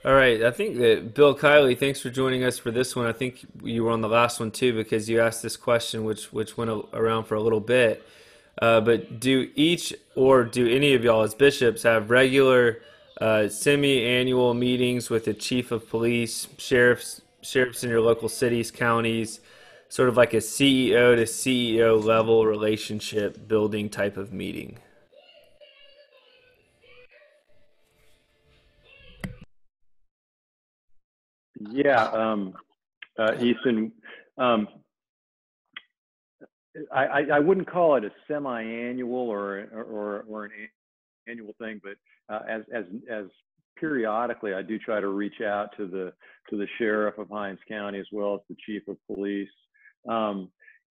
All right, I think that Bill Kiley, thanks for joining us for this one. I think you were on the last one too, because you asked this question, which went around for a little bit. But do each or do any of y'all as bishops have regular semi-annual meetings with the chief of police, sheriffs in your local cities, counties, sort of like a CEO to CEO level relationship building type of meeting? Yeah, Ethan, I wouldn't call it a semi-annual or an annual thing, but as periodically, I do try to reach out to the sheriff of Hinds County as well as the chief of police.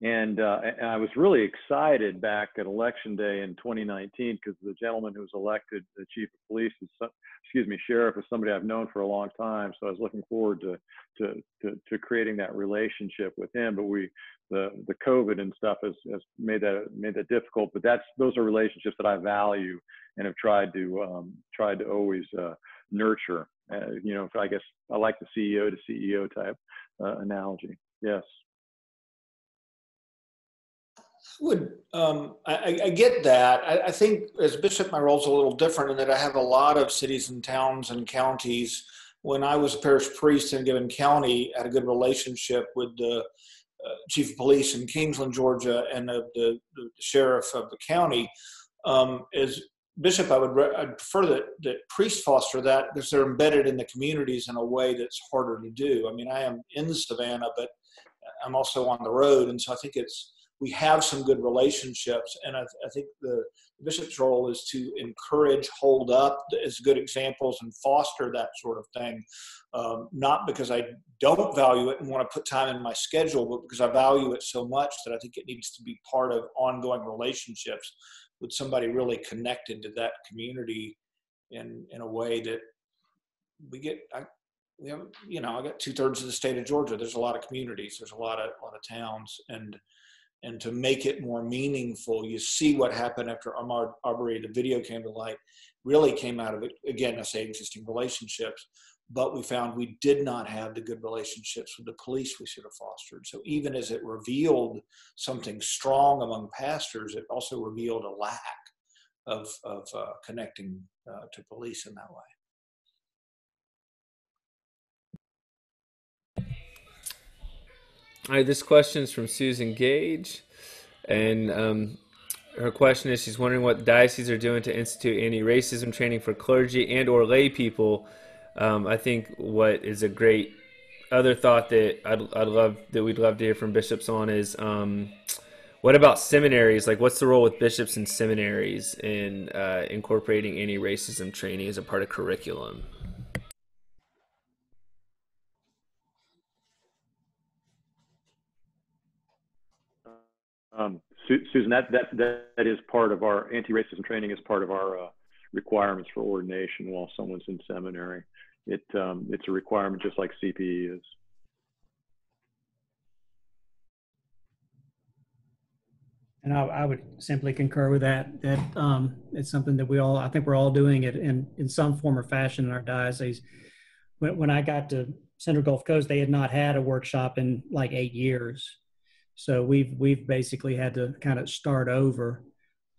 And I was really excited back at Election Day in 2019 because the gentleman who was elected the chief of police, sheriff, is somebody I've known for a long time. So I was looking forward to creating that relationship with him. But the COVID and stuff has made that difficult. But those are relationships that I value and have tried to always nurture. I guess I like the CEO to CEO type analogy. Yes. I get that. I think as bishop, my role is a little different in that I have a lot of cities and towns and counties. When I was a parish priest in a given county, I had a good relationship with the chief of police in Kingsland, Georgia, and the sheriff of the county. As bishop, I'd prefer that priests foster that because they're embedded in the communities in a way that's harder to do. I mean, I am in Savannah, but I'm also on the road, and so I think we have some good relationships, and I think the bishop's role is to encourage, hold up as good examples and foster that sort of thing, not because I don't value it and want to put time in my schedule, but because I value it so much that I think it needs to be part of ongoing relationships with somebody really connected to that community in a way that we get. I got 2/3 of the state of Georgia. There's a lot of communities. There's a lot of towns, and to make it more meaningful, you see what happened after Ahmaud Arbery, the video came to light, really came out of it. Again, I say existing relationships, but we found we did not have the good relationships with the police we should have fostered. So even as it revealed something strong among pastors, it also revealed a lack of connecting to police in that way. All right, this question is from Susan Gage, and her question is, she's wondering what dioceses are doing to institute anti-racism training for clergy and or lay people. I think what is a great other thought that we'd love to hear from bishops on is what about seminaries? Like, what's the role with bishops and seminaries in incorporating anti-racism training as a part of curriculum? Susan, that is part of our anti-racism training, is part of our requirements for ordination while someone's in seminary. It's a requirement just like CPE is. And I would simply concur with that. It's something that I think we're all doing it in some form or fashion in our diocese. When I got to Central Gulf Coast, they had not had a workshop in like 8 years. So we've basically had to kind of start over.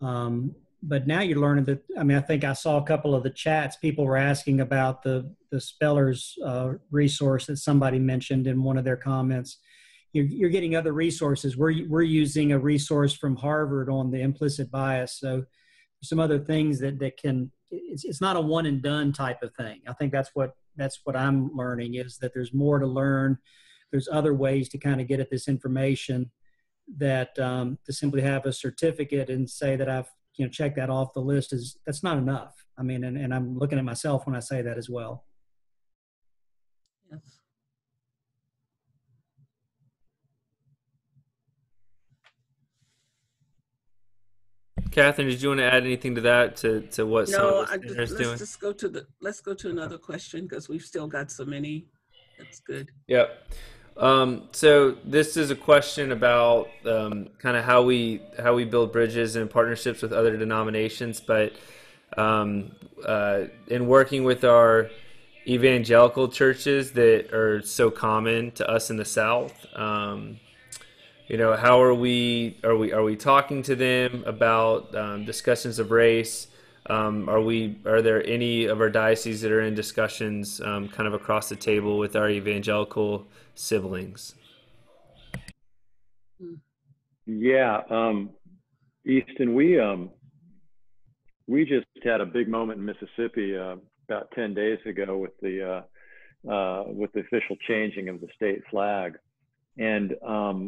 But now you're learning that, I think I saw a couple of the chats, people were asking about the spellers resource that somebody mentioned in one of their comments. You're getting other resources. We're using a resource from Harvard on the implicit bias. So some other things that can, it's not a one and done type of thing. I think that's what I'm learning, is that there's more to learn. There's other ways to kind of get at this information, that to simply have a certificate and say that I've checked that off the list that's not enough. And I'm looking at myself when I say that as well. Yes. Catherine, did you want to add anything to that, to what some No, of the centers let's doing? just let's go to another question because we've still got so many. That's good. Yep. So this is a question about kind of how we build bridges and partnerships with other denominations, but in working with our evangelical churches that are so common to us in the South, how are we talking to them about discussions of race? Are there any of our dioceses that are in discussions kind of across the table with our evangelical siblings? Yeah, Easton, we just had a big moment in Mississippi about 10 days ago with the official changing of the state flag, and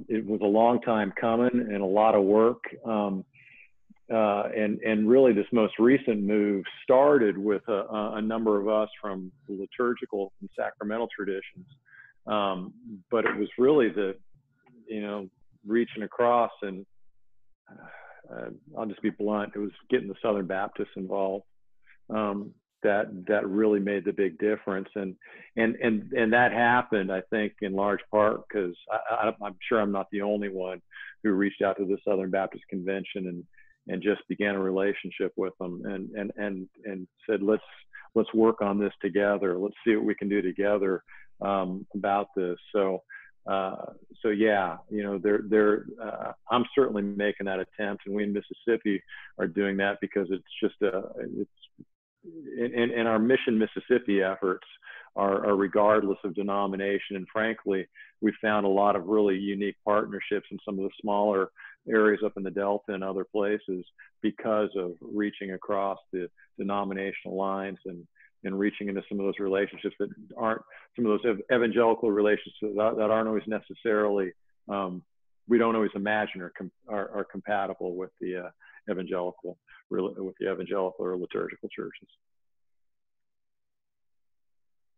it was a long time coming and a lot of work. And really, this most recent move started with a number of us from the liturgical and sacramental traditions, but it was really reaching across, and I'll just be blunt, it was getting the Southern Baptists involved that really made the big difference, and that happened, I think, in large part because I'm sure I'm not the only one who reached out to the Southern Baptist Convention and just began a relationship with them and said, let's work on this together. Let's see what we can do together about this. So yeah, I'm certainly making that attempt, and we in Mississippi are doing that because it's just and our Mission Mississippi efforts are regardless of denomination. And frankly, we found a lot of really unique partnerships in some of the smaller areas up in the Delta and other places because of reaching across the denominational lines and reaching into some of those relationships that aren't, some of those evangelical relationships that aren't always necessarily, we don't always imagine are compatible with the evangelical or liturgical churches.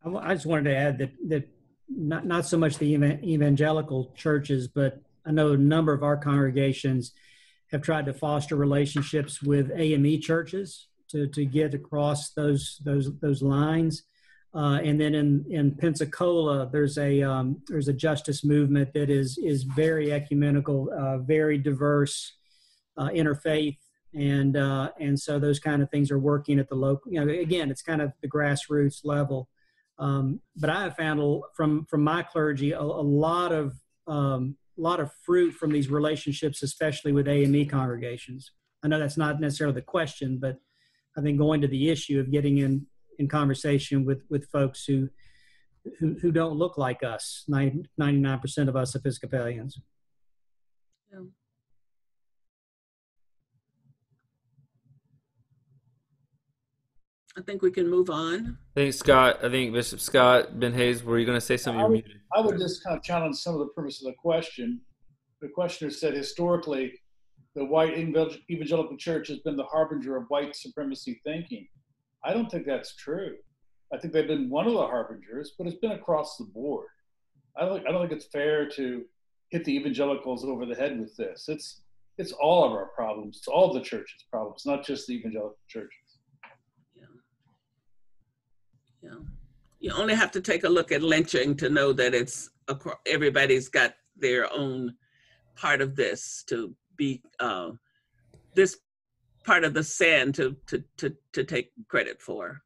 I just wanted to add that not so much the evangelical churches, but I know a number of our congregations have tried to foster relationships with AME churches to get across those lines. And then in Pensacola, there's a justice movement that is very ecumenical, very diverse, interfaith, and so those kind of things are working at the local. Again, it's kind of the grassroots level. But I have found from my clergy a lot of fruit from these relationships, especially with AME congregations. I know that's not necessarily the question, but I think going to the issue of getting in conversation with folks who don't look like us, 99% of us Episcopalians. Yeah. I think we can move on. I think Bishop Scott Benhase, were you going to say something? I would just kind of challenge some of the premise of the question. The questioner said historically, the white evangelical church has been the harbinger of white supremacy thinking. I don't think that's true. I think they've been one of the harbingers, but it's been across the board. I don't think it's fair to hit the evangelicals over the head with this. It's all of our problems. It's all the church's problems, not just the evangelical churches. Yeah. You only have to take a look at lynching to know that everybody's got their own part of this to be this part of the sin to take credit for.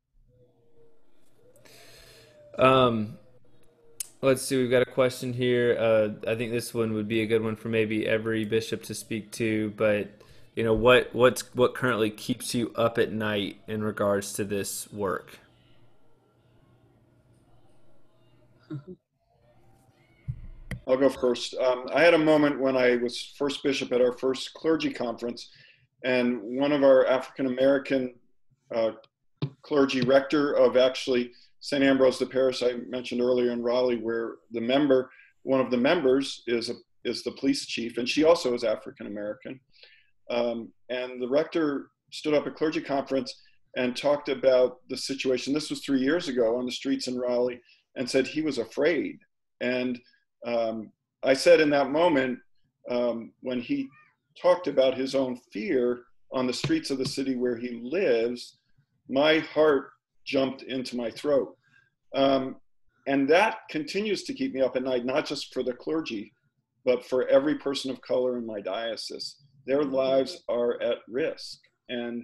Let's see, we've got a question here. I think this one would be a good one for maybe every bishop to speak to, but what currently keeps you up at night in regards to this work? I'll go first. I had a moment when I was first bishop at our first clergy conference, and one of our African-American clergy, rector of actually St. Ambrose, the parish I mentioned earlier in Raleigh, where one of the members is the police chief, and she also is African-American. And the rector stood up at clergy conference and talked about the situation. This was 3 years ago on the streets in Raleigh, and said he was afraid. And I said in that moment, when he talked about his own fear on the streets of the city where he lives, my heart jumped into my throat. And that continues to keep me up at night, not just for the clergy, but for every person of color in my diocese. Their lives are at risk, and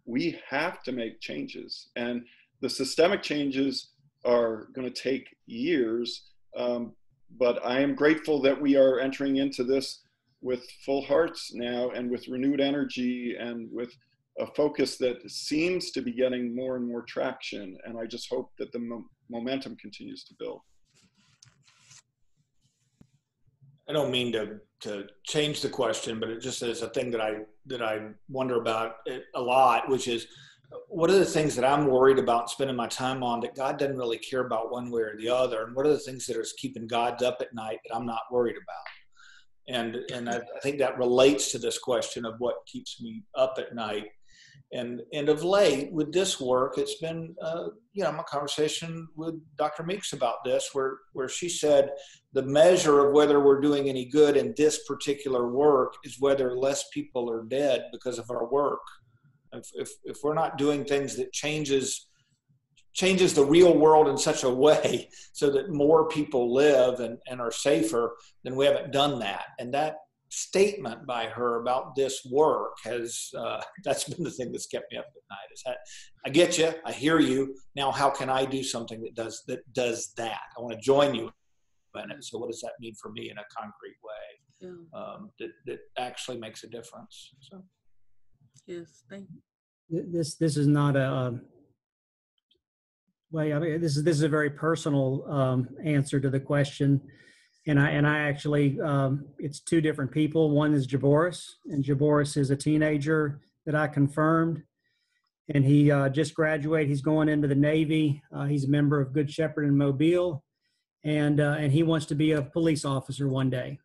we have to make changes. And the systemic changes are going to take years, but I am grateful that we are entering into this with full hearts now, and with renewed energy, and with a focus that seems to be getting more and more traction. And I just hope that the momentum continues to build. I don't mean to change the question, but it just is a thing that I wonder about it a lot, which is, what are the things that I'm worried about spending my time on that God doesn't really care about one way or the other? And what are the things that are keeping God up at night that I'm not worried about? And I think that relates to this question of what keeps me up at night. And of late with this work, it's been, my conversation with Dr. Meeks about this, where she said the measure of whether we're doing any good in this particular work is whether less people are dead because of our work. If we're not doing things that changes the real world in such a way so that more people live and are safer, then we haven't done that. And that statement by her about this work has, that's been the thing that's kept me up at night. Is that I get you, I hear you. Now, how can I do something that does that? I want to join you in it. So what does that mean for me in a concrete way, that actually makes a difference? So. Yes, thank you. This is not a way. I mean, this is a very personal answer to the question, and I actually it's two different people. One is Jaboris, and Jaboris is a teenager that I confirmed, and he just graduated. He's going into the Navy. He's a member of Good Shepherd in Mobile, and he wants to be a police officer one day.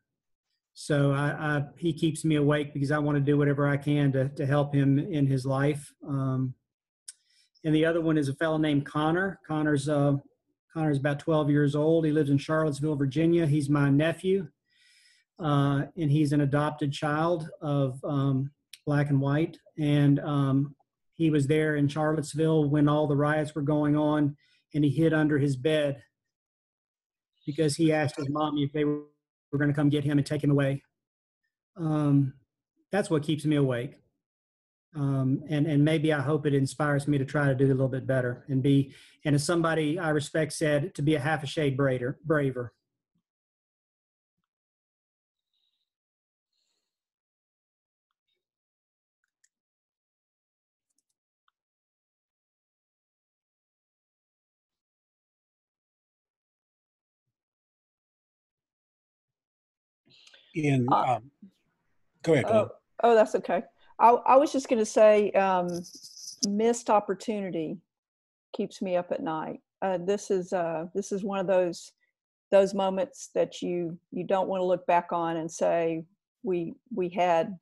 So he keeps me awake because I want to do whatever I can to help him in his life. And the other one is a fellow named Connor. Connor's about 12 years old. He lives in Charlottesville, Virginia. He's my nephew, and he's an adopted child of Black and white. And he was there in Charlottesville when all the riots were going on, and he hid under his bed because he asked his mommy if they were going to come get him and take him away. That's what keeps me awake. And maybe I hope it inspires me to try to do a little bit better and as somebody I respect said, to be a half a shade braver. Go ahead, Glenn. Oh, that's okay. I was just going to say, missed opportunity keeps me up at night. This is one of those moments that you don't want to look back on and say we had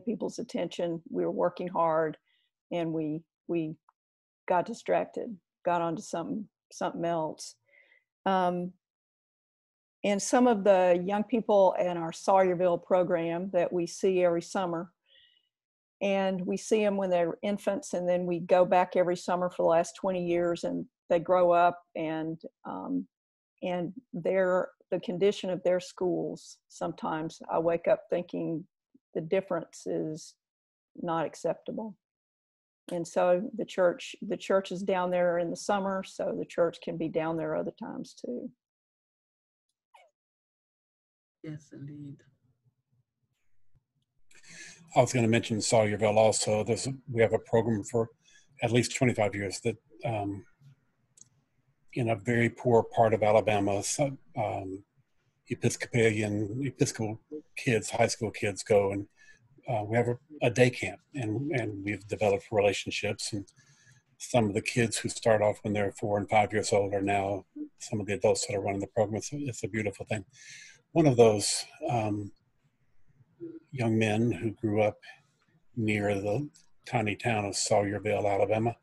people's attention. We were working hard, and we got distracted, got onto something else. And some of the young people in our Sawyerville program that we see every summer, and we see them when they're infants, and then we go back every summer for the last 20 years, and they grow up, and the condition of their schools, sometimes I wake up thinking the difference is not acceptable. And so the church is down there in the summer, so the church can be down there other times too. Yes, indeed. I was going to mention Sawyerville also. We have a program for at least 25 years that in a very poor part of Alabama, Episcopal kids, high school kids go, and we have a day camp, and we've developed relationships. And some of the kids who start off when they're 4 and 5 years old are now some of the adults that are running the program. It's a beautiful thing. One of those young men who grew up near the tiny town of Sawyerville, Alabama,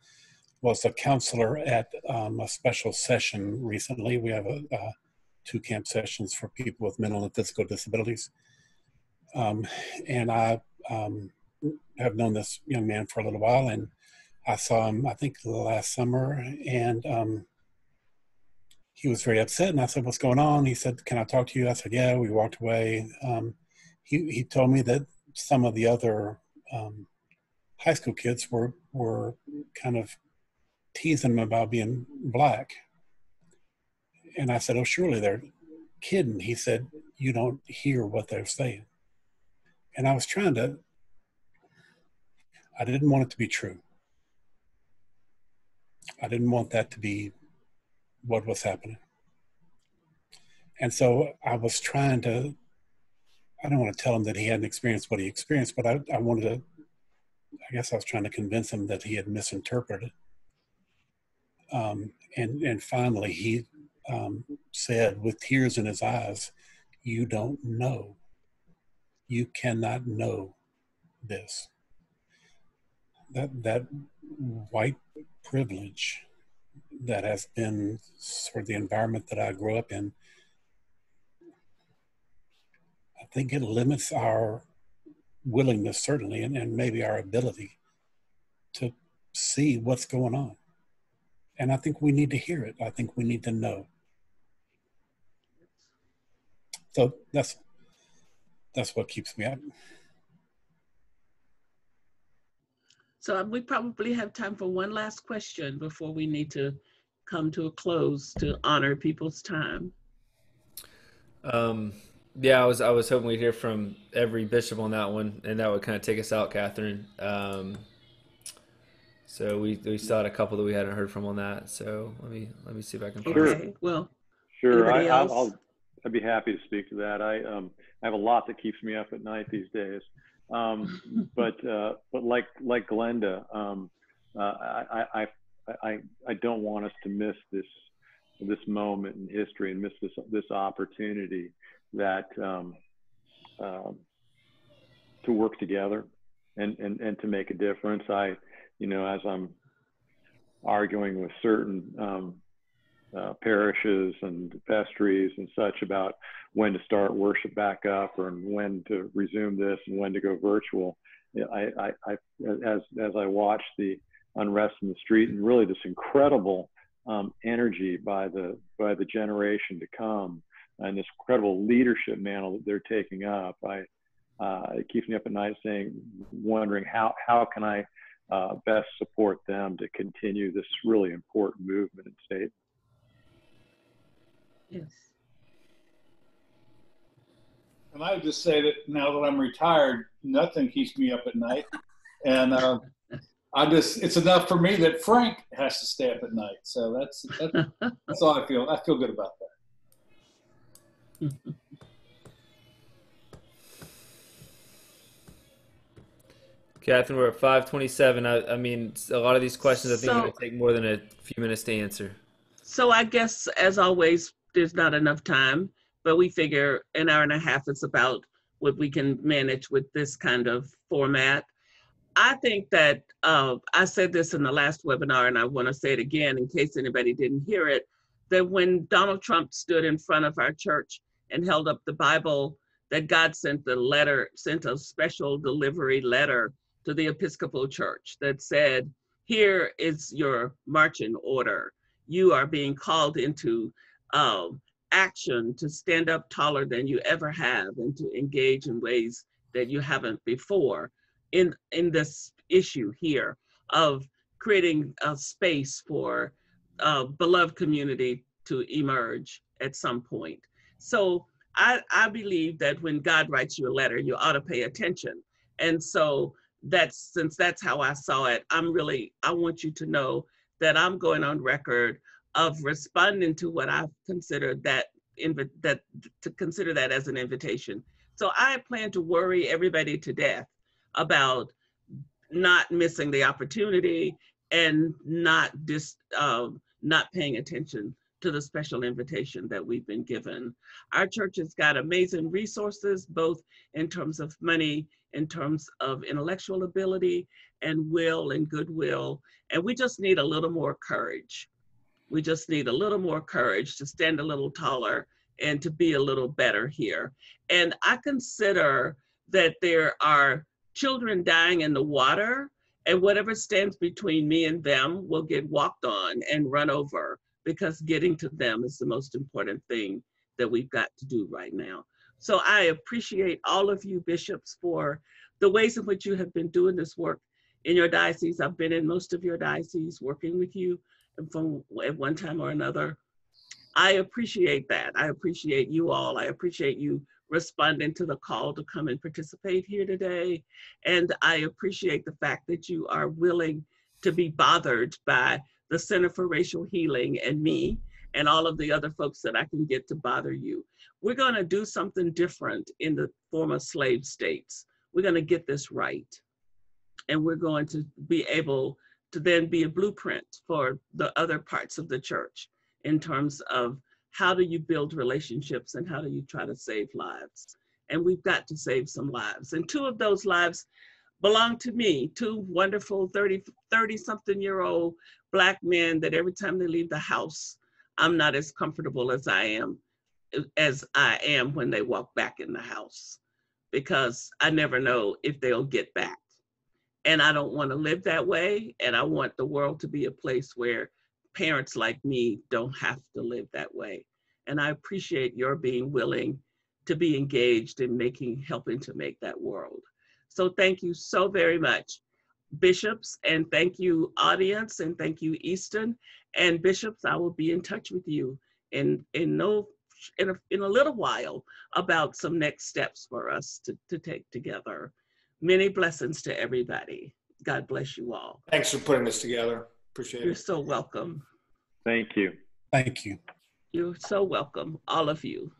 was a counselor at a special session recently. We have 2 camp sessions for people with mental and physical disabilities. And I have known this young man for a little while, and I saw him, I think, last summer, and he was very upset. And I said, "What's going on?" He said, "Can I talk to you?" I said, "Yeah." We walked away. He told me that some of the other high school kids were kind of teasing him about being black. And I said, "Oh, surely they're kidding." He said, "You don't hear what they're saying." And I was I didn't want it to be true. I didn't want that to be what was happening. And so I was trying to, I don't want to tell him that he hadn't experienced what he experienced, but I guess I was trying to convince him that he had misinterpreted. And finally he said with tears in his eyes, "You don't know. You cannot know this." That white privilege that has been sort of the environment that I grew up in, I think it limits our willingness, certainly, and maybe our ability to see what's going on. And I think we need to hear it. I think we need to know. So that's what keeps me up. So we probably have time for one last question before we need to come to a close to honor people's time. Yeah, I was hoping we'd hear from every bishop on that one, and that would kind of take us out, Catherine. So we still had a couple that we hadn't heard from on that. So let me see if I can find Okay, well, sure. Anybody else? I'd be happy to speak to that. I have a lot that keeps me up at night these days. But like Glenda, I don't want us to miss this moment in history and miss this opportunity that to work together and to make a difference. As I'm arguing with certain parishes and vestries and such about when to start worship back up or when to resume this and when to go virtual, as I watch the unrest in the street and really this incredible energy by the generation to come and this incredible leadership mantle that they're taking up, it keeps me up at night wondering how can I best support them to continue this really important movement and state. Yes. And I would just say that now that I'm retired, nothing keeps me up at night. And it's enough for me that Frank has to stay up at night. So that's all I feel. I feel good about that. Catherine, we're at 5:27. I mean, a lot of these questions I think are going to take more than a few minutes to answer. So I guess, as always, there's not enough time, but we figure an hour and a half is about what we can manage with this kind of format. I think that I said this in the last webinar, and I want to say it again in case anybody didn't hear it, that when Donald Trump stood in front of our church and held up the Bible, that God sent a special delivery letter to the Episcopal Church that said, "Here is your marching order. You are being called into action to stand up taller than you ever have and to engage in ways that you haven't before in this issue here of creating a space for beloved community to emerge at some point." So I believe that when God writes you a letter, you ought to pay attention. And so since that's how I saw it, I want you to know that I'm going on record of responding to what I consider to consider that as an invitation. So I plan to worry everybody to death about not missing the opportunity and not paying attention to the special invitation that we've been given. Our church has got amazing resources, both in terms of money, in terms of intellectual ability, and will and goodwill. And we just need a little more courage. We just need a little more courage to stand a little taller and to be a little better here. And I consider that there are children dying in the water, and whatever stands between me and them will get walked on and run over, because getting to them is the most important thing that we've got to do right now. So I appreciate all of you bishops for the ways in which you have been doing this work in your diocese. I've been in most of your dioceses working with you from at one time or another. I appreciate that. I appreciate you all. I appreciate you responding to the call to come and participate here today. And I appreciate the fact that you are willing to be bothered by the Center for Racial Healing and me and all of the other folks that I can get to bother you. We're going to do something different in the former slave states. We're going to get this right. And we're going to be able to then be a blueprint for the other parts of the church in terms of how do you build relationships and how do you try to save lives. And we've got to save some lives. And 2 of those lives belong to me, 2 wonderful 30-something-year-old Black men that every time they leave the house, I'm not as comfortable as I am when they walk back in the house, because I never know if they'll get back. And I don't want to live that way. And I want the world to be a place where parents like me don't have to live that way. And I appreciate your being willing to be engaged in helping to make that world. So thank you so very much, bishops, and thank you, audience, and thank you, Easton. And bishops, I will be in touch with you in a little while about some next steps for us to take together. Many blessings to everybody. God bless you all. Thanks for putting this together. Appreciate it. You're so welcome. Thank you. Thank you. You're so welcome, all of you.